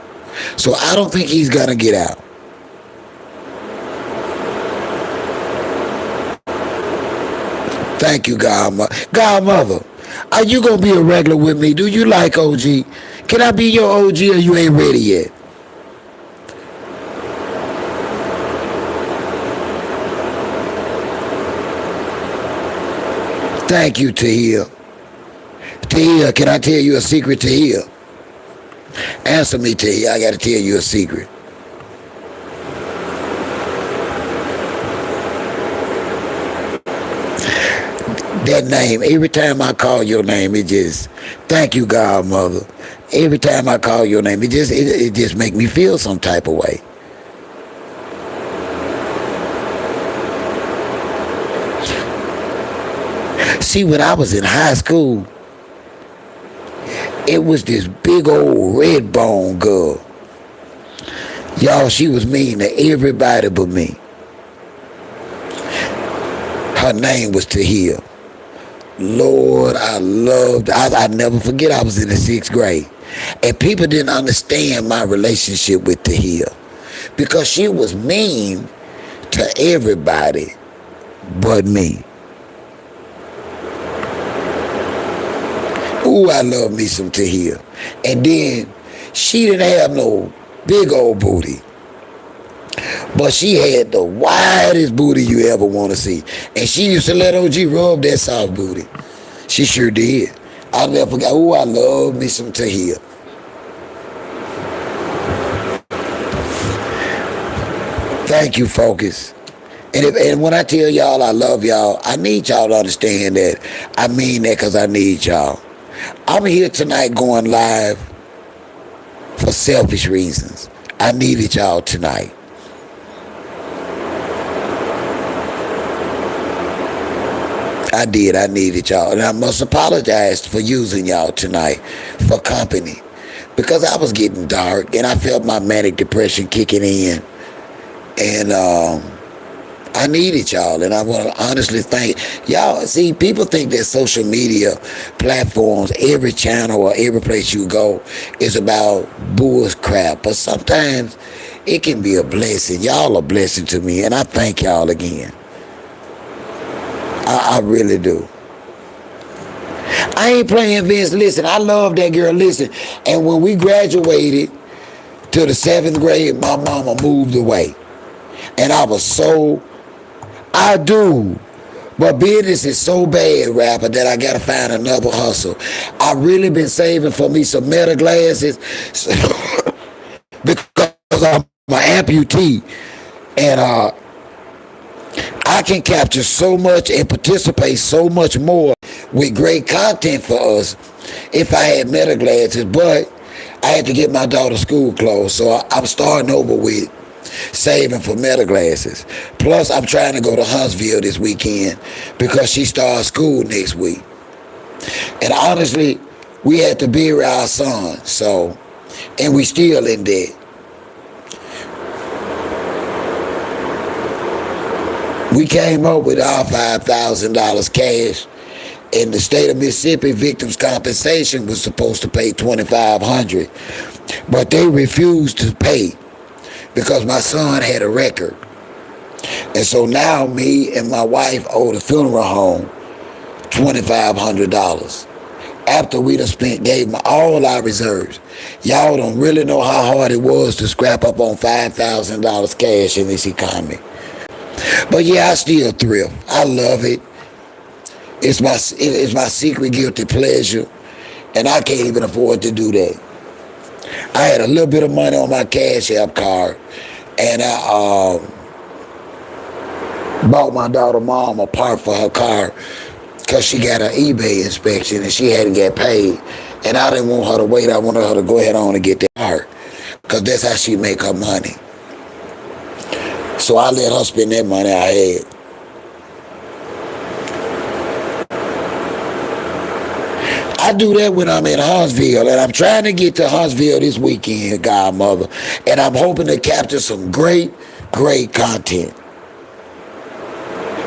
So I don't think he's going to get out. Thank you, Godmother. Godmother, are you going to be a regular with me? Do you like OG? Can I be your OG or you ain't ready yet? Thank you, Tahir. Tahir, can I tell you a secret, Tahir? Answer me, Tahir. I got to tell you a secret. That name, every time I call your name, it just, thank you, Godmother. Every time I call your name, it just make me feel some type of way. See, when I was in high school, it was this big old red bone girl. Y'all, she was mean to everybody but me. Her name was Tahir. Lord, I never forget I was in the 6th grade. And people didn't understand my relationship with Tahir. Because she was mean to everybody but me. Ooh, I love me some Tahir. And then, she didn't have no big old booty. But she had the widest booty you ever want to see. And she used to let OG rub that soft booty. She sure did. I'll never forget. Ooh, I love me some Tahir. Thank you, Focus. And when I tell y'all I love y'all, I need y'all to understand that. I mean that because I need y'all. I'm here tonight going live for selfish reasons. I needed y'all tonight. I did. I needed y'all. And I must apologize for using y'all tonight for company. Because I was getting dark and I felt my manic depression kicking in. And I needed y'all. And I want to honestly thank y'all. See, people think that social media platforms, every channel or every place you go is about bull crap. But sometimes it can be a blessing. Y'all a blessing to me. And I thank y'all again. I really do. I ain't playing Vince. Listen, I love that girl. Listen, and when we graduated to the 7th grade, my mama moved away. And I do. But business is so bad, rapper, that I gotta find another hustle. I really been saving for me some Meta glasses because I'm an amputee. And I can capture so much and participate so much more with great content for us if I had Meta glasses, but I had to get my daughter school clothes, so I'm starting over with saving for Meta glasses. Plus, I'm trying to go to Huntsville this weekend because she starts school next week. And honestly, we had to bury our son, and we still in debt. We came up with our $5,000 cash. In the state of Mississippi, victims' compensation was supposed to pay $2,500. But they refused to pay because my son had a record. And so now me and my wife owe the funeral home $2,500. After we done gave them all our reserves. Y'all don't really know how hard it was to scrap up on $5,000 cash in this economy. But yeah, I still thrift. I love it. It's my secret guilty pleasure. And I can't even afford to do that. I had a little bit of money on my Cash App card. And I bought my daughter mom a part for her car because she got an eBay inspection and she hadn't get paid. And I didn't want her to wait. I wanted her to go ahead on and get that part because that's how she make her money. So I let her spend that money I had. I do that when I'm in Huntsville, and I'm trying to get to Huntsville this weekend, Godmother, and I'm hoping to capture some great content.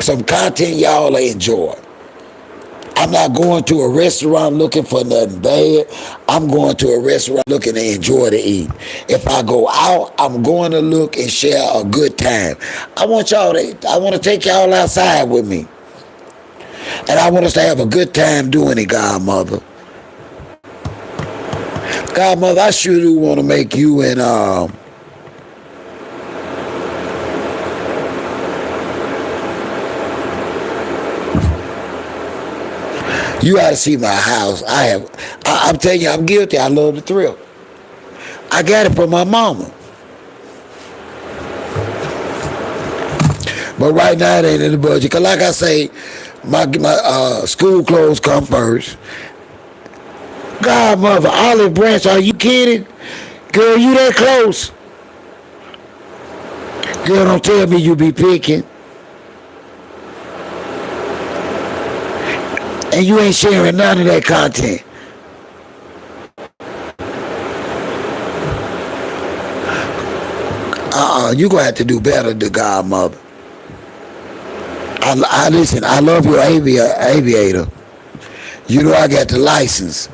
Some content y'all will enjoy. I'm not going to a restaurant looking for nothing bad. I'm going to a restaurant looking to enjoy to eat. If I go out, I'm going to look and share a good time. I want to take y'all outside with me. And I want us to have a good time doing it, Godmother. Godmother, I sure do want to make you and you ought to see my house. I'm telling you, I'm guilty. I love the thrill. I got it from my mama. But right now it ain't in the budget. Because like I say, my school clothes come first. Godmother, Olive Branch, are you kidding? Girl, you that close? Girl, don't tell me you be picking. And you ain't sharing none of that content. You gonna have to do better to Godmother. I listen, I love your aviator. You know I got the license.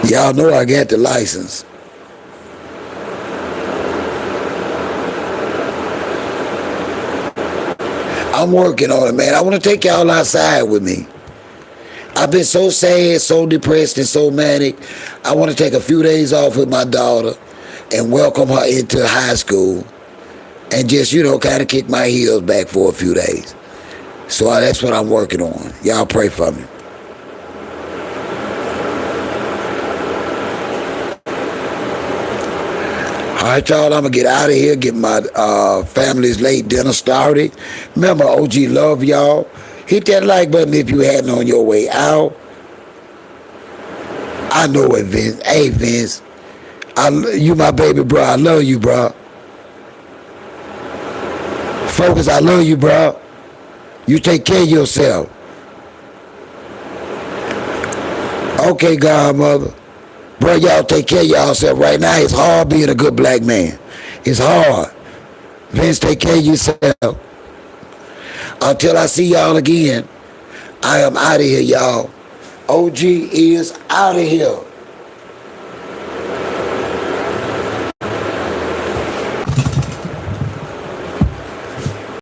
Y'all know I got the license. I'm working on it, man. I want to take y'all outside with me. I've been so sad, so depressed, and so manic. I want to take a few days off with my daughter and welcome her into high school and just, kind of kick my heels back for a few days. So that's what I'm working on. Y'all pray for me. All right, y'all, I'm going to get out of here, get my family's late dinner started. Remember, OG love y'all. Hit that like button if you hadn't on your way out. I know it, Vince. Hey, Vince, you my baby, bro. I love you, bro. Focus, I love you, bro. You take care of yourself. Okay, Godmother. Bro, y'all take care of yourself right now. It's hard being a good black man. It's hard. Vince, take care of yourself. Until I see y'all again, I am out of here, y'all. OG is out of here.